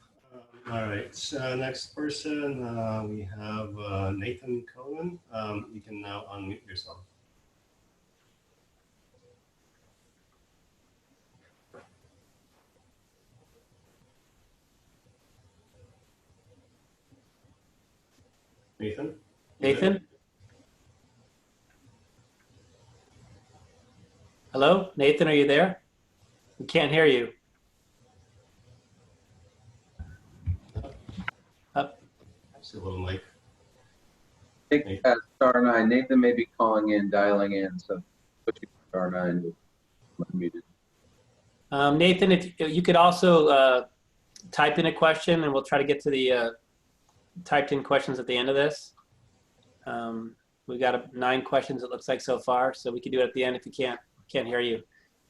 All right, so next person, we have Nathan Cohen. You can now unmute yourself. Nathan? Nathan? Hello, Nathan, are you there? We can't hear you. Up. Just a little mic. I think star 9. Nathan may be calling in, dialing in. So pushing star 9 unmuted. Nathan, if you could also type in a question, and we'll try to get to the typed in questions at the end of this. We've got 9 questions, it looks like, so far, so we can do it at the end if you can't hear you.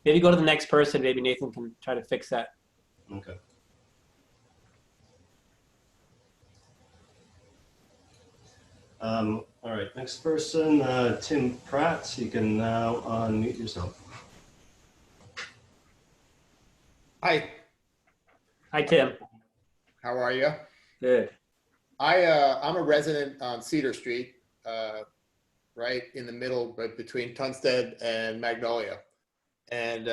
Maybe go to the next person. Maybe Nathan can try to fix that. Okay. All right, next person, Tim Pratt. You can now unmute yourself. Hi. Hi, Tim. How are you? Good. I'm a resident on Cedar Street, right in the middle, right between Tunstead and Magnolia. And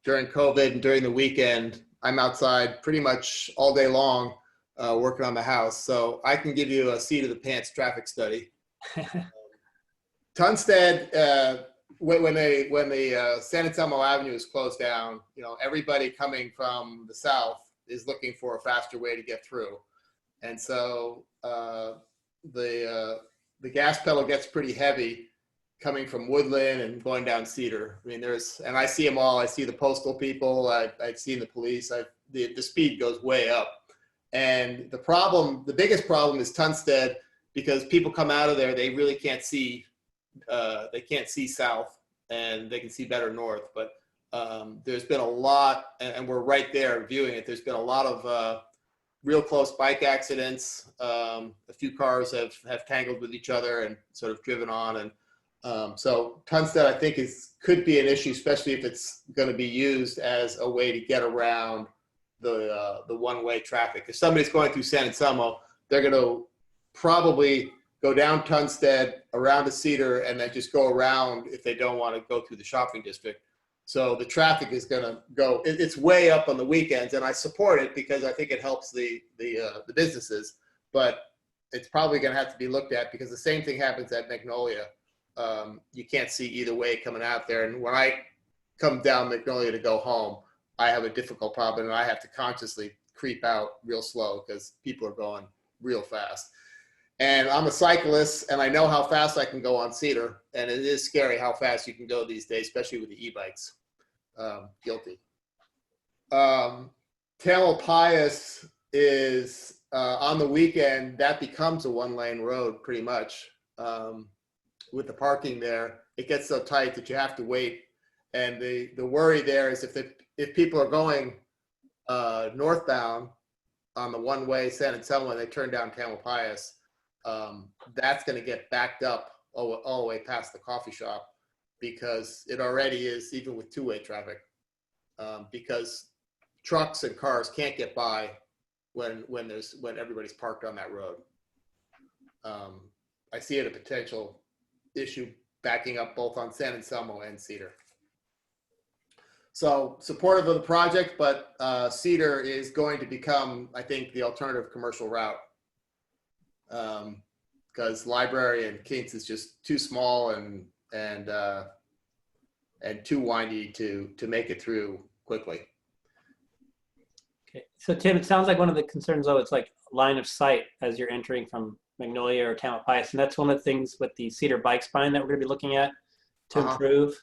during COVID and during the weekend, I'm outside pretty much all day long working on the house. So I can give you a seat of the pants traffic study. Tunstead, when the San Anselmo Avenue is closed down, everybody coming from the south is looking for a faster way to get through. And so the gas pedal gets pretty heavy coming from Woodland and going down Cedar. I mean, and I see them all. I see the postal people. I've seen the police. The speed goes way up. And the biggest problem is Tunstead, because people come out of there, they really can't see. They can't see south, and they can see better north. But there's been a lot, and we're right there viewing it. There's been a lot of real close bike accidents. A few cars have tangled with each other and sort of driven on. And so Tunstead, I think, could be an issue, especially if it's going to be used as a way to get around the one-way traffic. If somebody's going through San Anselmo, they're going to probably go down Tunstead, around to Cedar, and then just go around if they don't want to go through the shopping district. So the traffic is going to go. It's way up on the weekends, and I support it because I think it helps the businesses. But it's probably going to have to be looked at because the same thing happens at Magnolia. You can't see either way coming out there, and when I come down Magnolia to go home, I have a difficult problem, and I have to consciously creep out real slow because people are going real fast. And I'm a cyclist, and I know how fast I can go on Cedar, and it is scary how fast you can go these days, especially with the e-bikes. Guilty. Tamalpais is on the weekend, that becomes a one-lane road pretty much. With the parking there, it gets so tight that you have to wait. And the worry there is if people are going northbound on the one-way San Anselmo and they turn down Tamalpais, that's going to get backed up all the way past the coffee shop because it already is, even with two-way traffic, because trucks and cars can't get by when everybody's parked on that road. I see it a potential issue backing up both on San Anselmo and Cedar. So supportive of the project, but Cedar is going to become, I think, the alternative commercial route because Library and Kings is just too small and too windy to make it through quickly. Okay, so Tim, it sounds like one of the concerns though, it's like line of sight as you're entering from Magnolia or Tamalpais, and that's one of the things with the Cedar bike spine that we're going to be looking at to improve.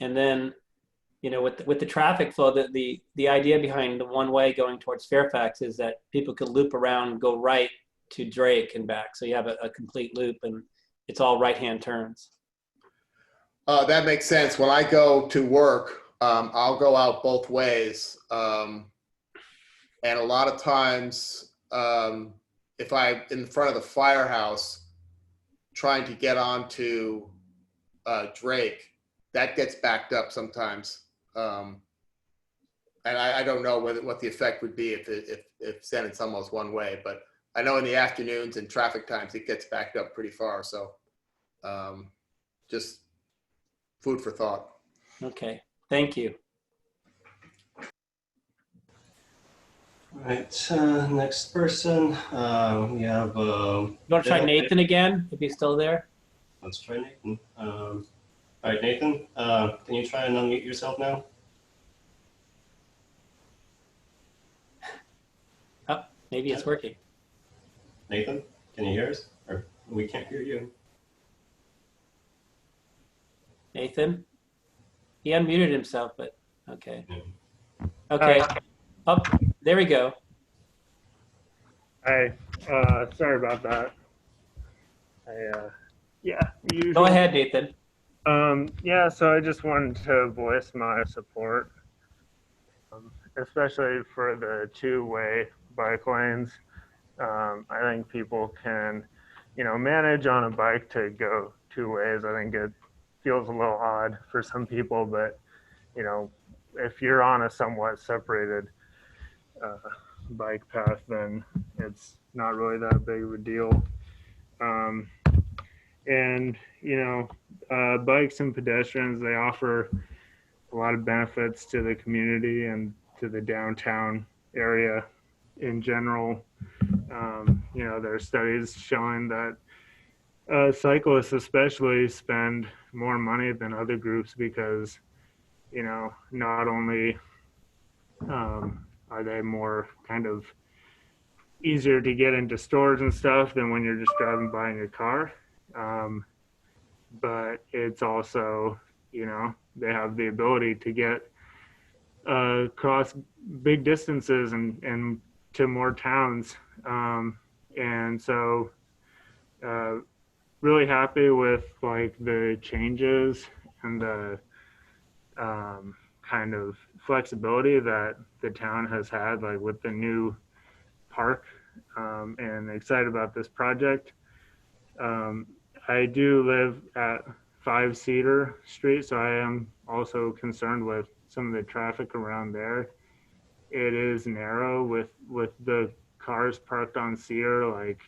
And then, you know, with the traffic flow, the idea behind the one way going towards Fairfax is that people could loop around, go right to Drake and back. So you have a complete loop, and it's all right-hand turns. That makes sense. When I go to work, I'll go out both ways. And a lot of times, if I'm in front of the firehouse trying to get onto Drake, that gets backed up sometimes. And I don't know what the effect would be if San Anselmo is one way, but I know in the afternoons and traffic times, it gets backed up pretty far. So just food for thought. Okay, thank you. All right, next person. We have. You want to try Nathan again, if he's still there? Let's try Nathan. All right, Nathan, can you try and unmute yourself now? Oh, maybe it's working. Nathan, can you hear us? Or we can't hear you. Nathan? He unmuted himself, but okay. Okay. Oh, there we go. Hi, sorry about that. Yeah. Go ahead, Nathan. Yeah, so I just wanted to voice my support, especially for the two-way bike lanes. I think people can, manage on a bike to go two ways. I think it feels a little odd for some people, but, if you're on a somewhat separated bike path, then it's not really that big of a deal. And, bikes and pedestrians, they offer a lot of benefits to the community and to the downtown area in general. There are studies showing that cyclists especially spend more money than other groups because, not only are they more kind of easier to get into stores and stuff than when you're just driving by in your car. But it's also, they have the ability to get across big distances and to more towns. And so really happy with like the changes and the kind of flexibility that the town has had, like with the new park, and excited about this project. I do live at 5 Cedar Street, so I am also concerned with some of the traffic around there. It is narrow with the cars parked on Cedar. Like,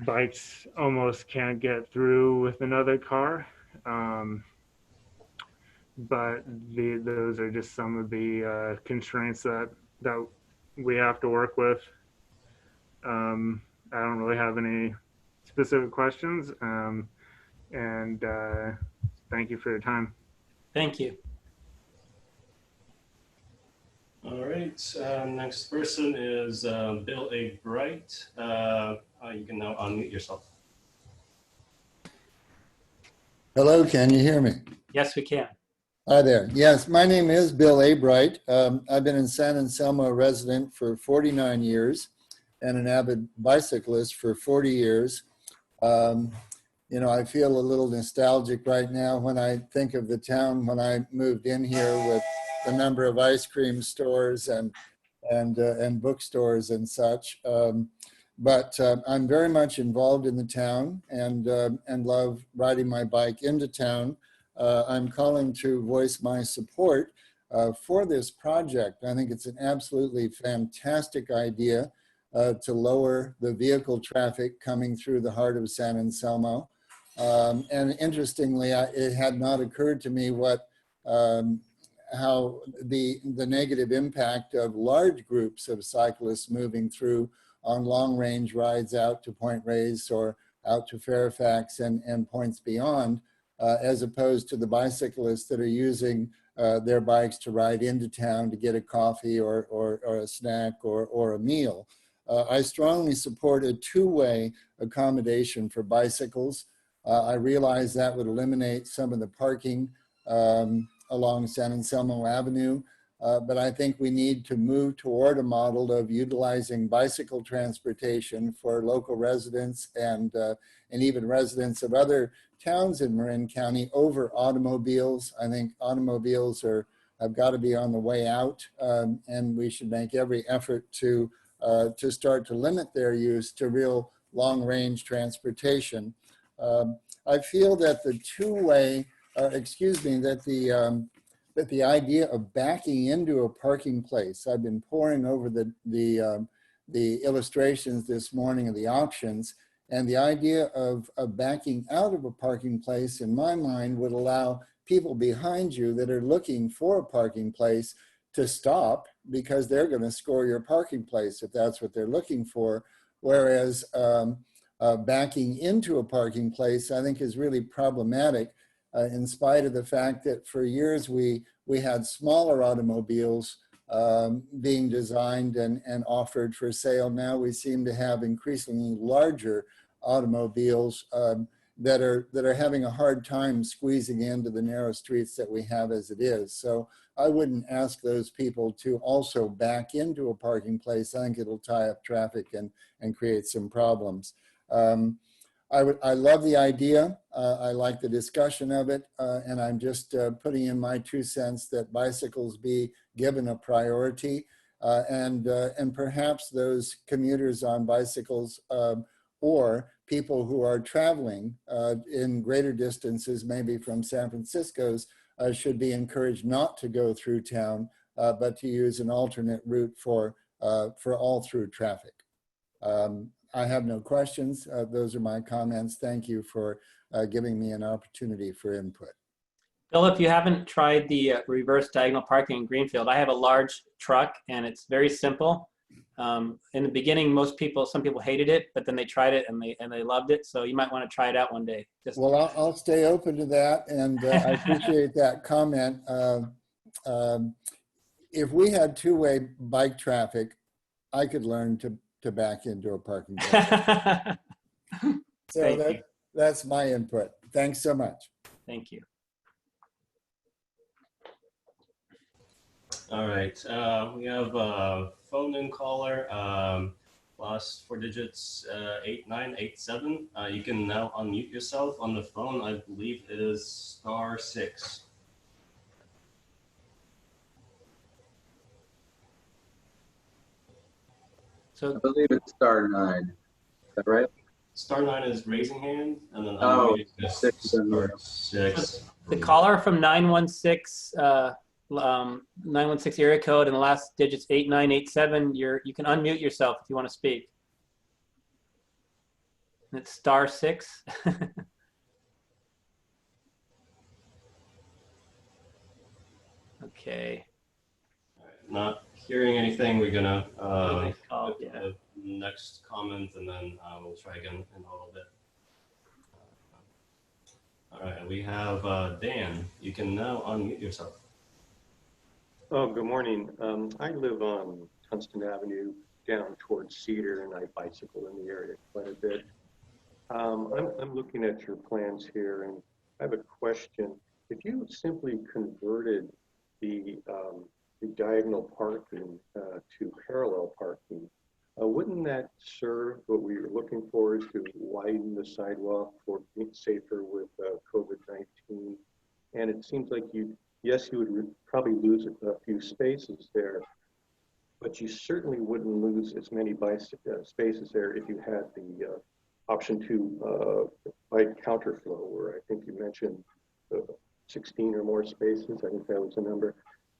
bikes almost can't get through with another car. But those are just some of the constraints that we have to work with. I don't really have any specific questions. And thank you for your time. Thank you. All right, next person is Bill A. Bright. You can now unmute yourself. Hello, can you hear me? Yes, we can. Hi there. Yes, my name is Bill A. Bright. I've been in San Anselmo resident for 49 years and an avid bicyclist for 40 years. You know, I feel a little nostalgic right now when I think of the town when I moved in here with the number of ice cream stores and bookstores and such. But I'm very much involved in the town and love riding my bike into town. I'm calling to voice my support for this project. I think it's an absolutely fantastic idea to lower the vehicle traffic coming through the heart of San Anselmo. And interestingly, it had not occurred to me how the negative impact of large groups of cyclists moving through on long range rides out to Point Reyes or out to Fairfax and points beyond, as opposed to the bicyclists that are using their bikes to ride into town to get a coffee or a snack or a meal. I strongly support a two-way accommodation for bicycles. I realize that would eliminate some of the parking along San Anselmo Avenue, but I think we need to move toward a model of utilizing bicycle transportation for local residents and even residents of other towns in Marin County over automobiles. I think automobiles have got to be on the way out, and we should make every effort to start to limit their use to real long-range transportation. I feel that the two-way, that the idea of backing into a parking place, I've been poring over the illustrations this morning of the options, and the idea of backing out of a parking place, in my mind, would allow people behind you that are looking for a parking place to stop because they're going to score your parking place if that's what they're looking for. Whereas backing into a parking place, I think, is really problematic in spite of the fact that for years we had smaller automobiles being designed and offered for sale. Now we seem to have increasingly larger automobiles that are having a hard time squeezing into the narrow streets that we have as it is. So I wouldn't ask those people to also back into a parking place. I think it'll tie up traffic and create some problems. I love the idea. I like the discussion of it, and I'm just putting in my 2 cents that bicycles be given a priority, and perhaps those commuters on bicycles or people who are traveling in greater distances, maybe from San Francisco's, should be encouraged not to go through town, but to use an alternate route for all through traffic. I have no questions. Those are my comments. Thank you for giving me an opportunity for input. Bill, if you haven't tried the reverse diagonal parking in Greenfield, I have a large truck and it's very simple. In the beginning, some people hated it, but then they tried it and they loved it. So you might want to try it out one day. Well, I'll stay open to that, and I appreciate that comment. If we had two-way bike traffic, I could learn to back into a parking lot. So that's my input. Thanks so much. Thank you. All right, we have a phone-in caller. Last 4 digits, 8987. You can now unmute yourself on the phone. I believe it is *6. So I believe it's *9. Is that right? *9 is raising hand, and then unmuting is *6. The caller from 916, 916 area code and the last digit's 8987, you can unmute yourself if you want to speak. And it's *6. Okay. Not hearing anything, we're gonna Yeah. the next comment, and then we'll try again in a little bit. All right, we have Dan. You can now unmute yourself. Oh, good morning. I live on Tungsten Avenue down towards Cedar, and I bicycle in the area quite a bit. I'm looking at your plans here, and I have a question. If you simply converted the diagonal parking to parallel parking, wouldn't that serve what we were looking for, is to widen the sidewalk for being safer with COVID-19? And it seems like you would probably lose a few spaces there, but you certainly wouldn't lose as many spaces there if you had the option to bike counterflow, where I think you mentioned 16 or more spaces. I think that was the number.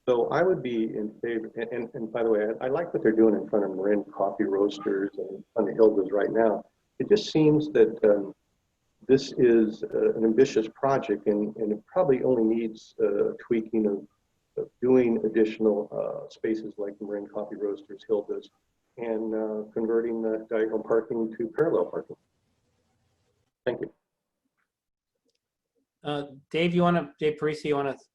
So I would be in favor, and by the way, I like what they're doing in front of Marin Coffee Roasters and on the Hildas right now. It just seems that this is an ambitious project, and it probably only needs tweaking of doing additional spaces like Marin Coffee Roasters, Hildas, and converting the diagonal parking to parallel parking. Thank you. Dave Parisi, you want to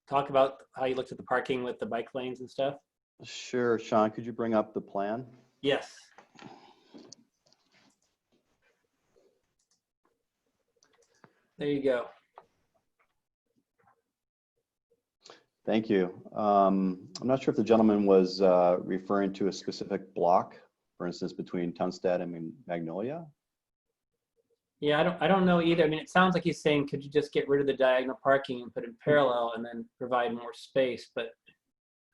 talk about how you looked at the parking with the bike lanes and stuff? Sure, Sean, could you bring up the plan? Yes. There you go. Thank you. I'm not sure if the gentleman was referring to a specific block, for instance, between Tunstad and Magnolia. Yeah, I don't know either. I mean, it sounds like he's saying, could you just get rid of the diagonal parking and put it in parallel and then provide more space? But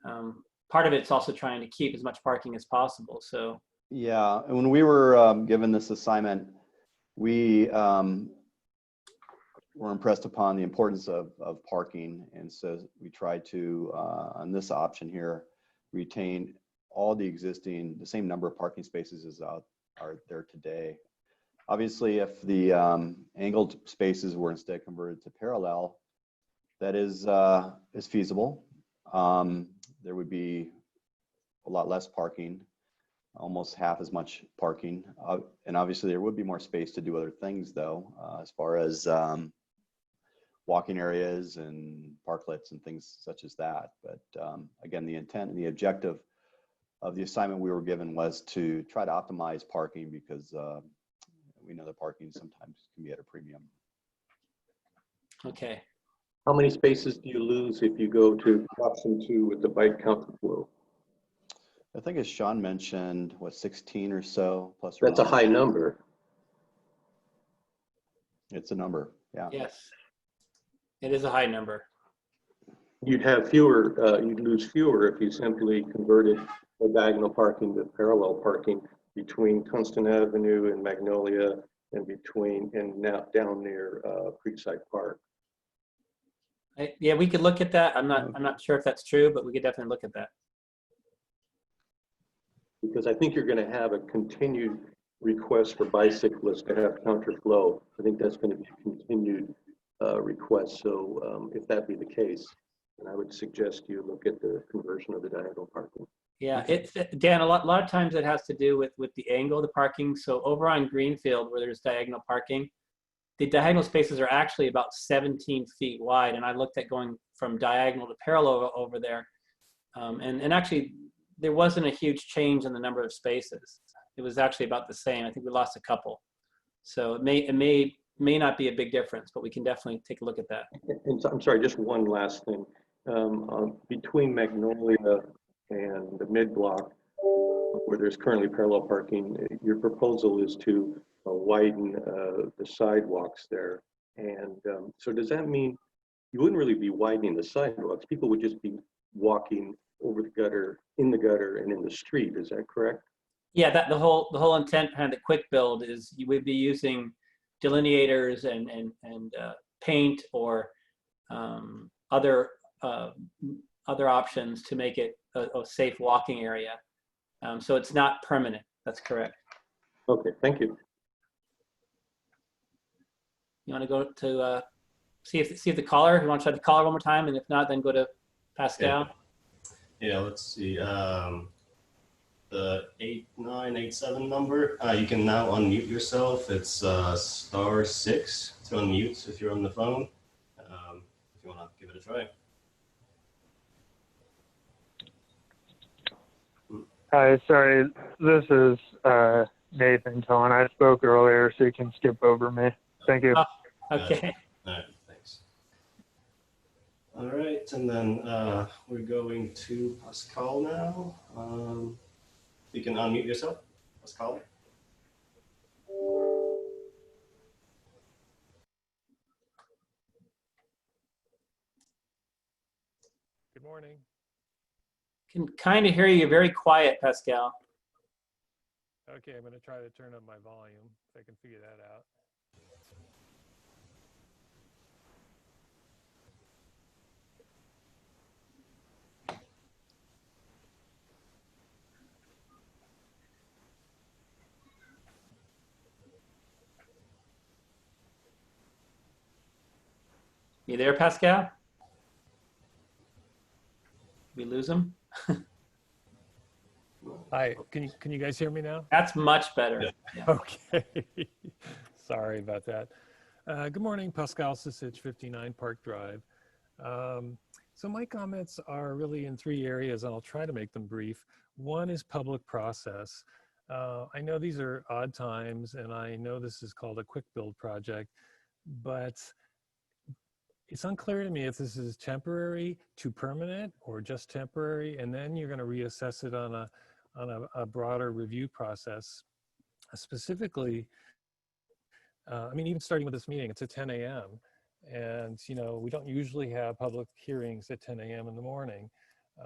part of it's also trying to keep as much parking as possible. So yeah, and when we were given this assignment, we were impressed upon the importance of parking, and so we tried to on this option here retain all the same number of parking spaces as are there today. Obviously, if the angled spaces were instead converted to parallel, that is feasible. There would be a lot less parking, almost half as much parking, and obviously there would be more space to do other things, though, as far as walking areas and parklets and things such as that. But again, the intent and the objective of the assignment we were given was to try to optimize parking, because we know that parking sometimes can be at a premium. okay. How many spaces do you lose if you go to option 2 with the bike counterflow? I think, as Sean mentioned, what, 16 or so plus. That's a high number. It's a number, yeah. Yes, it is a high number. You'd have fewer, you'd lose fewer if you simply converted the diagonal parking to parallel parking between Tungsten Avenue and Magnolia, and now down near Creekside Park. Yeah, we could look at that. I'm not sure if that's true, but we could definitely look at that. Because I think you're going to have a continued request for bicyclists to have counterflow. I think that's going to be a continued request. So if that be the case, then I would suggest you look at the conversion of the diagonal parking. Yeah, Dan, a lot of times it has to do with the angle of the parking. So over on Greenfield, where there's diagonal parking, the diagonal spaces are actually about 17 feet wide. And I looked at going from diagonal to parallel over there. And actually, there wasn't a huge change in the number of spaces. It was actually about the same. I think we lost a couple. So it may not be a big difference, but we can definitely take a look at that. And so, I'm sorry, just one last thing. Between Magnolia and the mid-block, where there's currently parallel parking, your proposal is to widen the sidewalks there. And so does that mean you wouldn't really be widening the sidewalks? People would just be walking over the gutter, in the gutter, and in the street. Is that correct? Yeah, the whole intent behind the quick build is you would be using delineators and paint or other other options to make it a safe walking area. So it's not permanent. That's correct. Okay, thank you. You want to go to see if the caller, you want to try the caller one more time, and if not, then go to Pascal. Yeah, let's see. The 8987 number, you can now unmute yourself. It's *6 to unmute if you're on the phone. If you want to give it a try. Hi, sorry. This is Nathan Cohen. I spoke earlier, so you can skip over me. Thank you. Okay. All right, thanks. All right, and then we're going to Pascal now. You can unmute yourself, Pascal. Good morning. Can kind of hear you very quiet, Pascal. Okay, I'm going to try to turn up my volume if I can figure that out. You there, Pascal? We lose him? Hi, can you guys hear me now? That's much better. Yeah. Okay. Sorry about that. Good morning, Pascal Sisich, 59 Park Drive. So my comments are really in three areas, and I'll try to make them brief. One is public process. I know these are odd times, and I know this is called a quick build project, but it's unclear to me if this is temporary to permanent or just temporary, and then you're going to reassess it on a broader review process. Specifically, I mean, even starting with this meeting, it's at 10 a.m. And, you know, we don't usually have public hearings at 10 a.m. in the morning.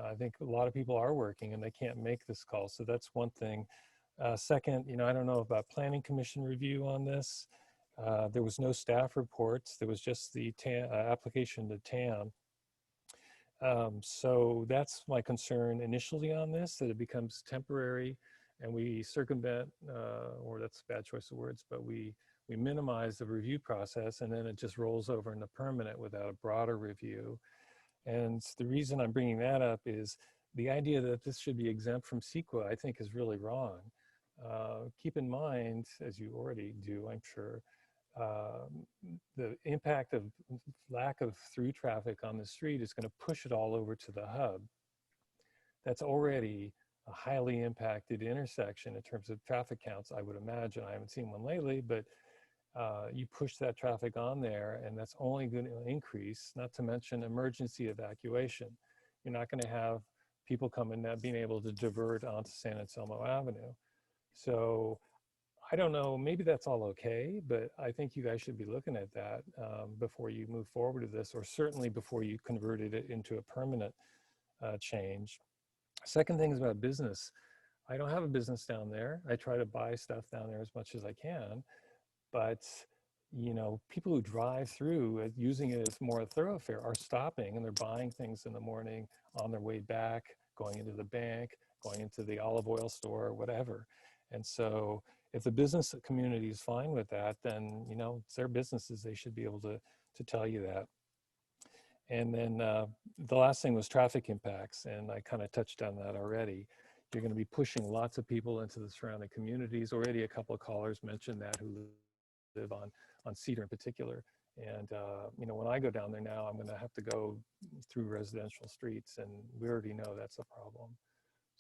I think a lot of people are working and they can't make this call. So that's one thing. Second, you know, I don't know about Planning Commission review on this. There was no staff reports. There was just the application to TAM. So that's my concern initially on this, that it becomes temporary and we circumvent, or that's a bad choice of words, but we minimize the review process and then it just rolls over into permanent without a broader review. And the reason I'm bringing that up is the idea that this should be exempt from CEQA, I think, is really wrong. Keep in mind, as you already do, I'm sure, the impact of lack of through traffic on the street is going to push it all over to the hub. That's already a highly impacted intersection in terms of traffic counts, I would imagine. I haven't seen one lately, but you push that traffic on there and that's only going to increase, not to mention emergency evacuation. You're not going to have people coming and being able to divert onto San Anselmo Avenue. So I don't know, maybe that's all okay, but I think you guys should be looking at that before you move forward with this, or certainly before you converted it into a permanent change. Second thing is about business. I don't have a business down there. I try to buy stuff down there as much as I can, but you know, people who drive through using it as more a thoroughfare are stopping and they're buying things in the morning on their way back, going into the bank, going into the olive oil store, whatever. And so if the business community is fine with that, then, you know, it's their businesses. They should be able to tell you that. And then the last thing was traffic impacts. And I kind of touched on that already. You're going to be pushing lots of people into the surrounding communities. Already a couple of callers mentioned that who live on Cedar in particular. And, you know, when I go down there now, I'm going to have to go through residential streets, and we already know that's a problem.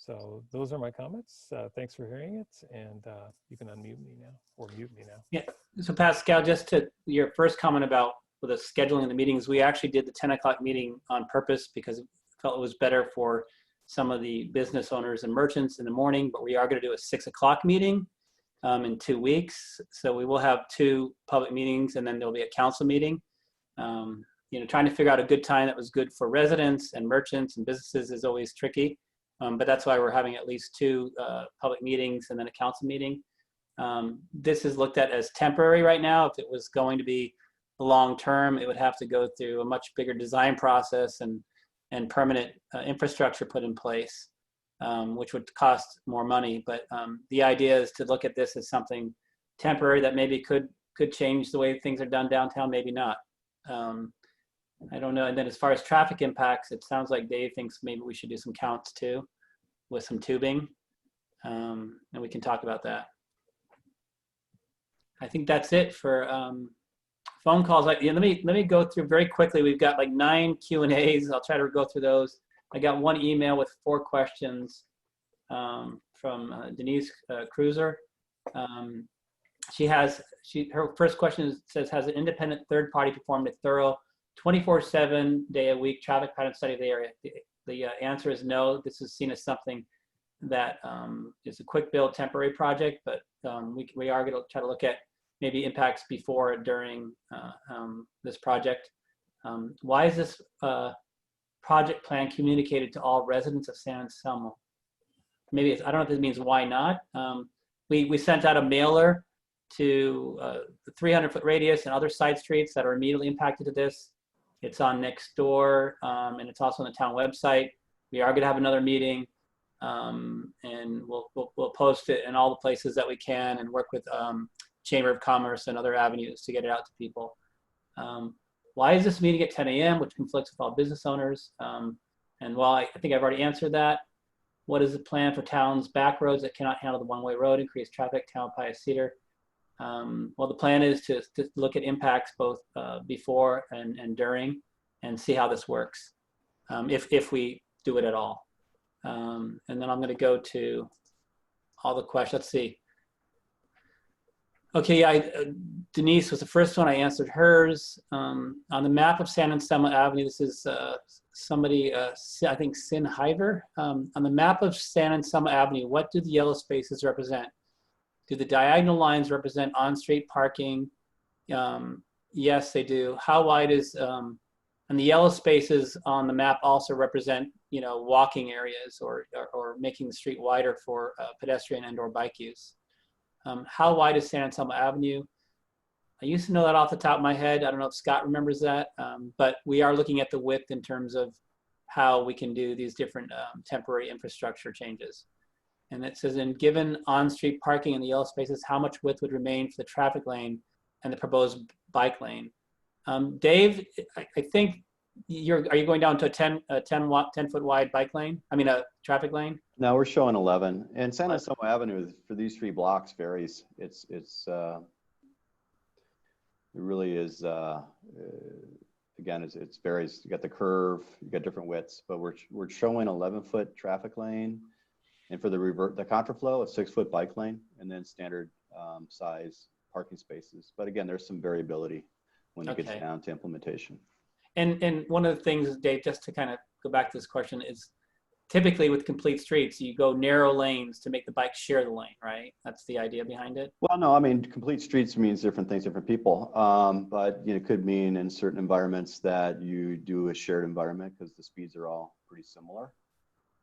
So those are my comments. Thanks for hearing it, and you can unmute me now, or mute me now. Yeah. So Pascal, just to your first comment about the scheduling of the meetings, we actually did the 10 o'clock meeting on purpose because we felt it was better for some of the business owners and merchants in the morning, but we are going to do a 6 o'clock meeting in 2 weeks. So we will have 2 public meetings, and then there'll be a council meeting. You know, trying to figure out a good time that was good for residents and merchants and businesses is always tricky. But that's why we're having at least 2 public meetings and then a council meeting. This is looked at as temporary right now. If it was going to be long term, it would have to go through a much bigger design process and and permanent infrastructure put in place, which would cost more money. But the idea is to look at this as something temporary that maybe could change the way things are done downtown, maybe not. I don't know. And then as far as traffic impacts, it sounds like Dave thinks maybe we should do some counts too with some tubing, and we can talk about that. I think that's it for phone calls. Let me go through very quickly. We've got like 9 Q&As. I'll try to go through those. I got one email with 4 questions from Denise Cruiser. Her first question says, has an independent third party performed a thorough 24/7 day a week traffic pattern study of the area? The answer is no. This is seen as something that is a quick build temporary project, but we are going to try to look at maybe impacts before or during this project. Why is this project plan communicated to all residents of San Anselmo? Maybe I don't know if this means why not. We sent out a mailer to the 300-foot radius and other side streets that are immediately impacted to this. It's on Nextdoor, and it's also on the town website. We are going to have another meeting, and we'll post it in all the places that we can and work with Chamber of Commerce and other avenues to get it out to people. Why is this meeting at 10 a.m., which conflicts with all business owners? And while I think I've already answered that, what is the plan for town's back roads that cannot handle the one-way road, increase traffic, Tamalpais, Cedar? Well, the plan is to look at impacts both before and during, and see how this works, if we do it at all. And then I'm going to go to all the questions. Let's see. Okay, Denise was the first one. I answered hers. On the map of San Anselmo Avenue, this is somebody, I think Sin Hiver. On the map of San Anselmo Avenue, what do the yellow spaces represent? Do the diagonal lines represent on-street parking? Yes, they do. How wide is, and the yellow spaces on the map also represent, walking areas or making the street wider for pedestrian and/or bike use. How wide is San Anselmo Avenue? I used to know that off the top of my head. I don't know if Scott remembers that, but we are looking at the width in terms of how we can do these different temporary infrastructure changes. And it says, in given on-street parking in the yellow spaces, how much width would remain for the traffic lane and the proposed bike lane? Dave, I think are you going down to a 10-foot wide bike lane? I mean, a traffic lane? No, we're showing 11. And San Anselmo Avenue for these 3 blocks varies. It really is, again, it varies. You got the curve, you got different widths, but we're showing 11-foot traffic lane. And for the contraflow, a 6-foot bike lane, and then standard size parking spaces. But again, there's some variability when it gets down to implementation. And one of the things, Dave, just to kind of go back to this question, is typically with complete streets, you go narrow lanes to make the bike share the lane, right? That's the idea behind it. Well, no, I mean, complete streets means different things, different people. But it could mean in certain environments that you do a shared environment because the speeds are all pretty similar.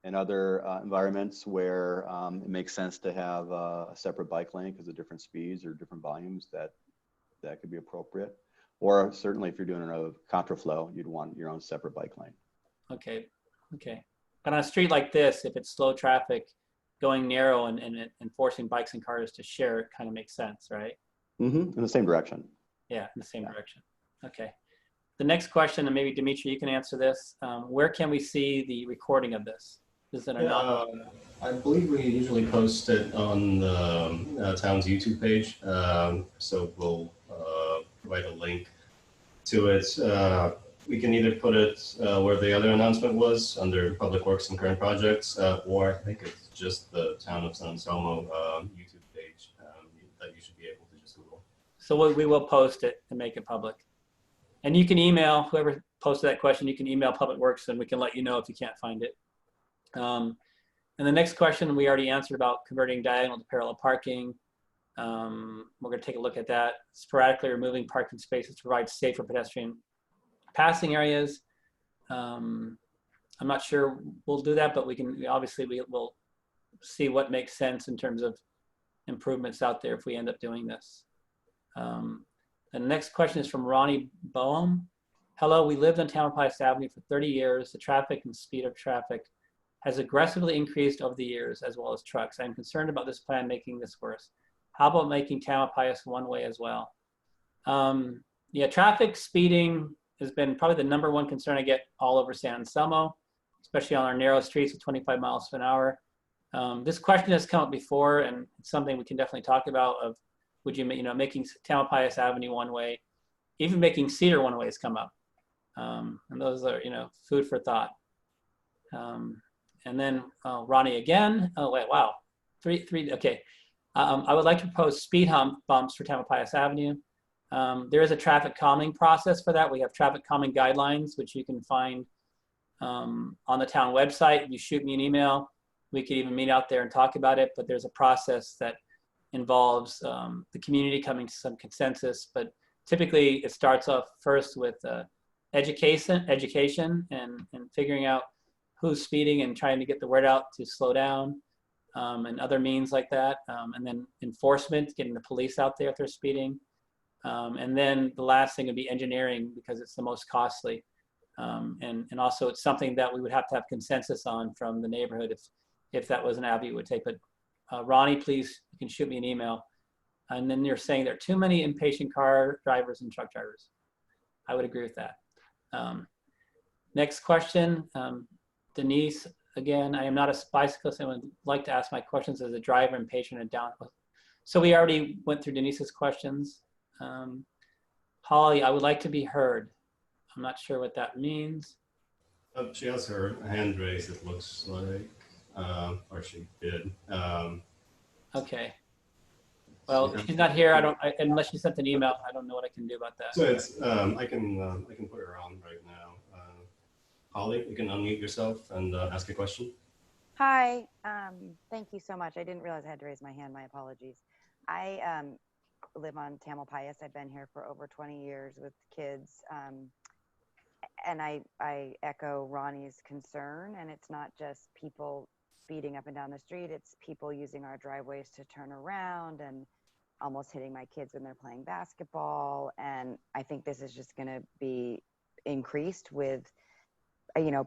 In other environments where it makes sense to have a separate bike lane because of different speeds or different volumes, that could be appropriate. Or certainly if you're doing a contraflow, you'd want your own separate bike lane. Okay. But on a street like this, if it's slow traffic, going narrow and forcing bikes and cars to share, it kind of makes sense, right? Mm-hmm. In the same direction. Yeah, in the same direction. Okay. The next question, and maybe Dimitri, you can answer this. Where can we see the recording of this? Is it I believe we usually post it on the town's YouTube page. So we'll provide a link to it. We can either put it where the other announcement was under Public Works and Current Projects, or I think it's just the Town of San Anselmo YouTube page that you should be able to just Google. So we will post it and make it public. And you can email, whoever posted that question, you can email Public Works and we can let you know if you can't find it. And the next question we already answered about converting diagonal to parallel parking. We're going to take a look at that. Sporadically removing parking spaces to provide safer pedestrian passing areas. I'm not sure we'll do that, but we'll see what makes sense in terms of improvements out there if we end up doing this. The next question is from Ronnie Boehm. Hello, we lived on Tamalpais Avenue for 30 years. The traffic and speed of traffic has aggressively increased over the years, as well as trucks. I'm concerned about this plan making this worse. How about making Tamalpais one-way as well? Yeah, traffic speeding has been probably the #1 concern I get all over San Anselmo, especially on our narrow streets with 25 miles an hour. This question has come up before, and it's something we can definitely talk about. Of would you, making Tamalpais Avenue one-way, even making Cedar one-way has come up, and those are, food for thought. And then Ronnie again. Oh wait, wow, three. Okay, I would like to propose speed bumps for Tamalpais Avenue. There is a traffic calming process for that. We have traffic calming guidelines, which you can find on the town website. If you shoot me an email, we could even meet out there and talk about it. But there's a process that involves the community coming to some consensus. But typically, it starts off first with education and figuring out who's speeding and trying to get the word out to slow down, and other means like that. And then enforcement, getting the police out there if they're speeding. And then the last thing would be engineering, because it's the most costly. And also it's something that we would have to have consensus on from the neighborhood if that was an avenue we would take. But Ronnie, please, you can shoot me an email. And then you're saying there are too many impatient car drivers and truck drivers. I would agree with that. Next question, Denise, again, I am not a bicyclist. I would like to ask my questions as a driver, impatient and down. So we already went through Denise's questions. Holly, I would like to be heard. I'm not sure what that means. She has her hand raised, it looks like, or she did. Okay. Well, she's not here. Unless she sent an email, I don't know what I can do about that. So it's, I can put her on right now. Holly, you can unmute yourself and ask a question. Hi, thank you so much. I didn't realize I had to raise my hand. My apologies. I live on Tamalpais. I've been here for over 20 years with kids. And I echo Ronnie's concern, and it's not just people speeding up and down the street, it's people using our driveways to turn around and almost hitting my kids when they're playing basketball. And I think this is just gonna be increased with,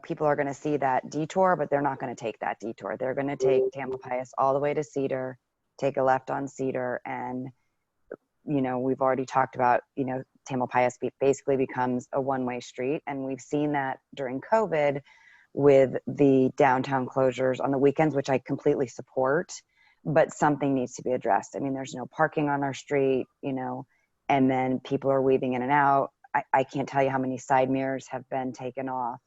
people are gonna see that detour, but they're not gonna take that detour. They're gonna take Tamalpais all the way to Cedar, take a left on Cedar, and we've already talked about, Tamalpais basically becomes a one-way street. And we've seen that during COVID with the downtown closures on the weekends, which I completely support, but something needs to be addressed. I mean, there's no parking on our street, and then people are weaving in and out. I can't tell you how many side mirrors have been taken off.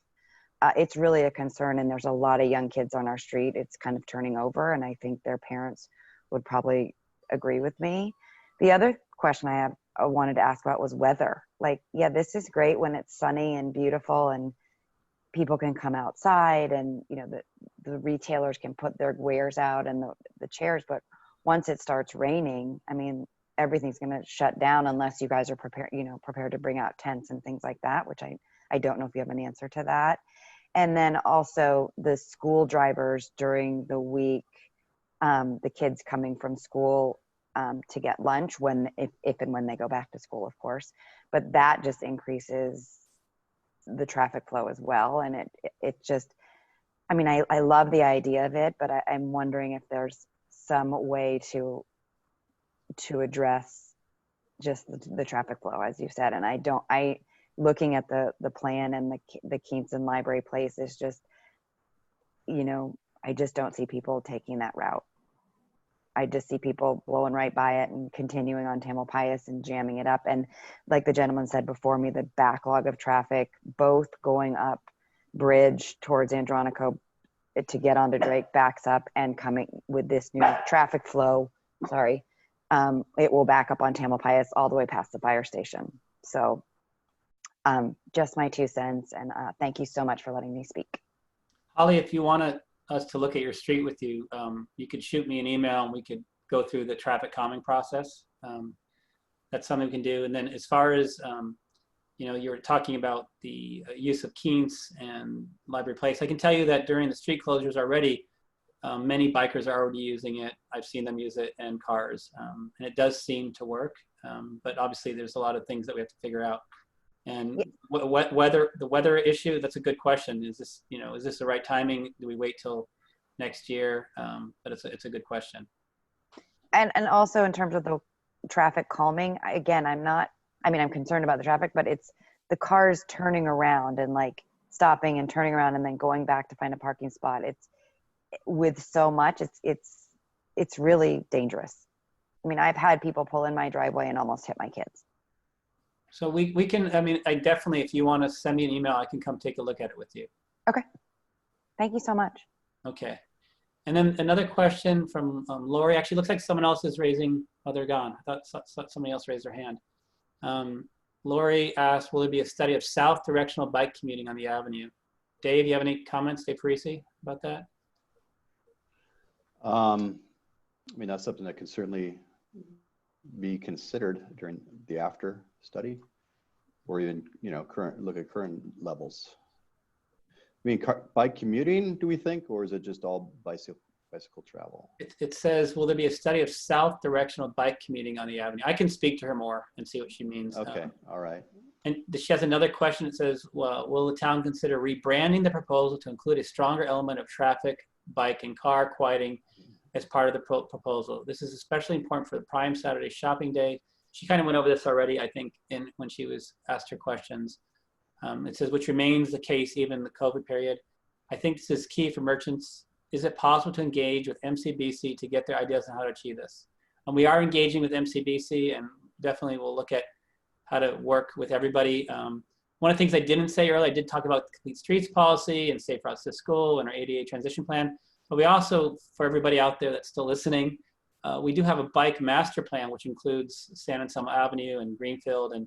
It's really a concern, and there's a lot of young kids on our street. It's kind of turning over, and I think their parents would probably agree with me. The other question I wanted to ask about was weather. Like, yeah, this is great when it's sunny and beautiful and people can come outside and, the retailers can put their wares out and the chairs. But once it starts raining, I mean, everything's going to shut down unless you guys are prepared to bring out tents and things like that, which I don't know if you have an answer to that. And then also the school drivers during the week, the kids coming from school to get lunch if and when they go back to school, of course. But that just increases the traffic flow as well. And it just, I mean, I love the idea of it, but I'm wondering if there's some way to address just the traffic flow, as you said. And looking at the plan and the Keatson Library Place is just, I just don't see people taking that route. I just see people blowing right by it and continuing on Tamalpais and jamming it up. And like the gentleman said before me, the backlog of traffic, both going up Bridge towards Andronico to get onto Drake backs up, and coming with this new traffic flow, it will back up on Tamalpais all the way past the fire station. So just my 2 cents, and thank you so much for letting me speak. Holly, if you want us to look at your street with you, you could shoot me an email and we could go through the traffic calming process. That's something we can do. And then as far as, you're talking about the use of Keats and Library Place, I can tell you that during the street closures already, many bikers are already using it. I've seen them use it, and cars, and it does seem to work. But obviously there's a lot of things that we have to figure out. And whether the weather issue, that's a good question. Is this, you know, is this the right timing? Do we wait till next year? But it's a good question. And also in terms of the traffic calming, again, I'm concerned about the traffic, but it's the cars turning around and like stopping and turning around and then going back to find a parking spot. It's with so much, it's really dangerous. I mean, I've had people pull in my driveway and almost hit my kids. So we can, I mean, I definitely, if you want to send me an email, I can come take a look at it with you. Okay. Thank you so much. Okay. And then another question from Lori. Actually, looks like someone else is raising, oh, they're gone. I thought somebody else raised their hand. Lori asked, will there be a study of south directional bike commuting on the avenue? Dave, you have any comments, Dave Parisi, about that? I mean, that's something that can certainly be considered during the after study, or even, you know, look at current levels. I mean, bike commuting, do we think, or is it just all bicycle travel? It says, will there be a study of south directional bike commuting on the avenue? I can speak to her more and see what she means. Okay, all right. And she has another question. It says, well, will the town consider rebranding the proposal to include a stronger element of traffic, bike, and car quieting as part of the proposal? This is especially important for the prime Saturday shopping day. She kind of went over this already, I think, when she was asked her questions. It says, which remains the case even in the COVID period. I think this is key for merchants. Is it possible to engage with MCBC to get their ideas on how to achieve this? And we are engaging with MCBC, and definitely we'll look at how to work with everybody. One of the things I didn't say earlier, I did talk about the Complete Streets policy and safe routes to school and our ADA transition plan. But we also, for everybody out there that's still listening, we do have a bike master plan, which includes San Anselmo Avenue and Greenfield and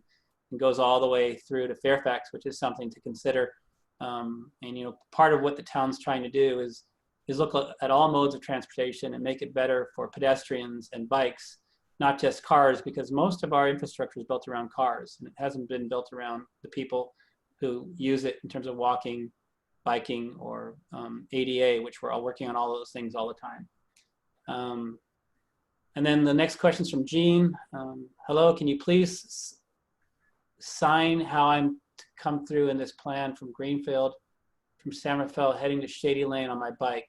goes all the way through to Fairfax, which is something to consider. And, you know, part of what the town's trying to do is look at all modes of transportation and make it better for pedestrians and bikes, not just cars, because most of our infrastructure is built around cars, and it hasn't been built around the people who use it in terms of walking, biking, or ADA, which we're all working on all those things all the time. And then the next question is from Jean. Hello, can you please sign how I'm to come through in this plan from Greenfield, from San Rafael heading to Shady Lane on my bike?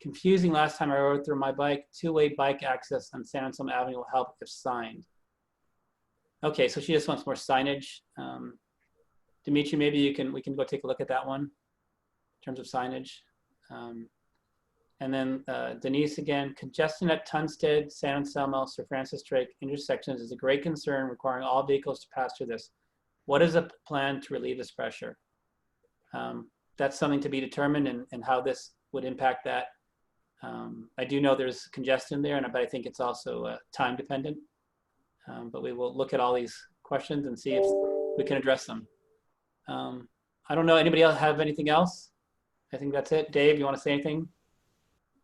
Confusing last time I rode through my bike. Two-way bike access on San Anselmo Avenue will help if signed. Okay, so she just wants more signage. Dimitri, maybe we can go take a look at that one in terms of signage. And then Denise again, congestion at Tunstead, San Anselmo, Sir Francis Drake intersections is a great concern, requiring all vehicles to pass through this. What is the plan to relieve this pressure? That's something to be determined, and how this would impact that. I do know there's congestion there, but I think it's also time dependent. But we will look at all these questions and see if we can address them. I don't know, anybody else have anything else? I think that's it. Dave, you want to say anything?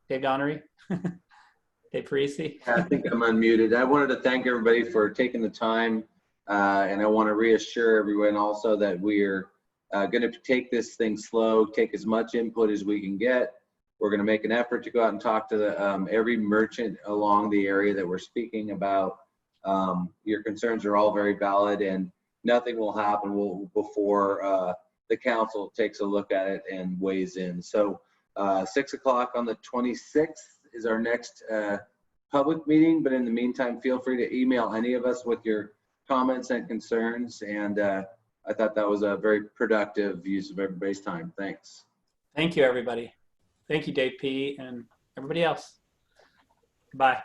Dave Donnery? Dave Parisi? I think I'm unmuted. I wanted to thank everybody for taking the time. And I want to reassure everyone also that we're going to take this thing slow, take as much input as we can get. We're going to make an effort to go out and talk to every merchant along the area that we're speaking about. Your concerns are all very valid, and nothing will happen before the council takes a look at it and weighs in. So 6 o'clock on the 26th is our next public meeting. But in the meantime, feel free to email any of us with your comments and concerns. And I thought that was a very productive use of everybody's time. Thanks. Thank you, everybody. Thank you, Dave P. and everybody else. Bye.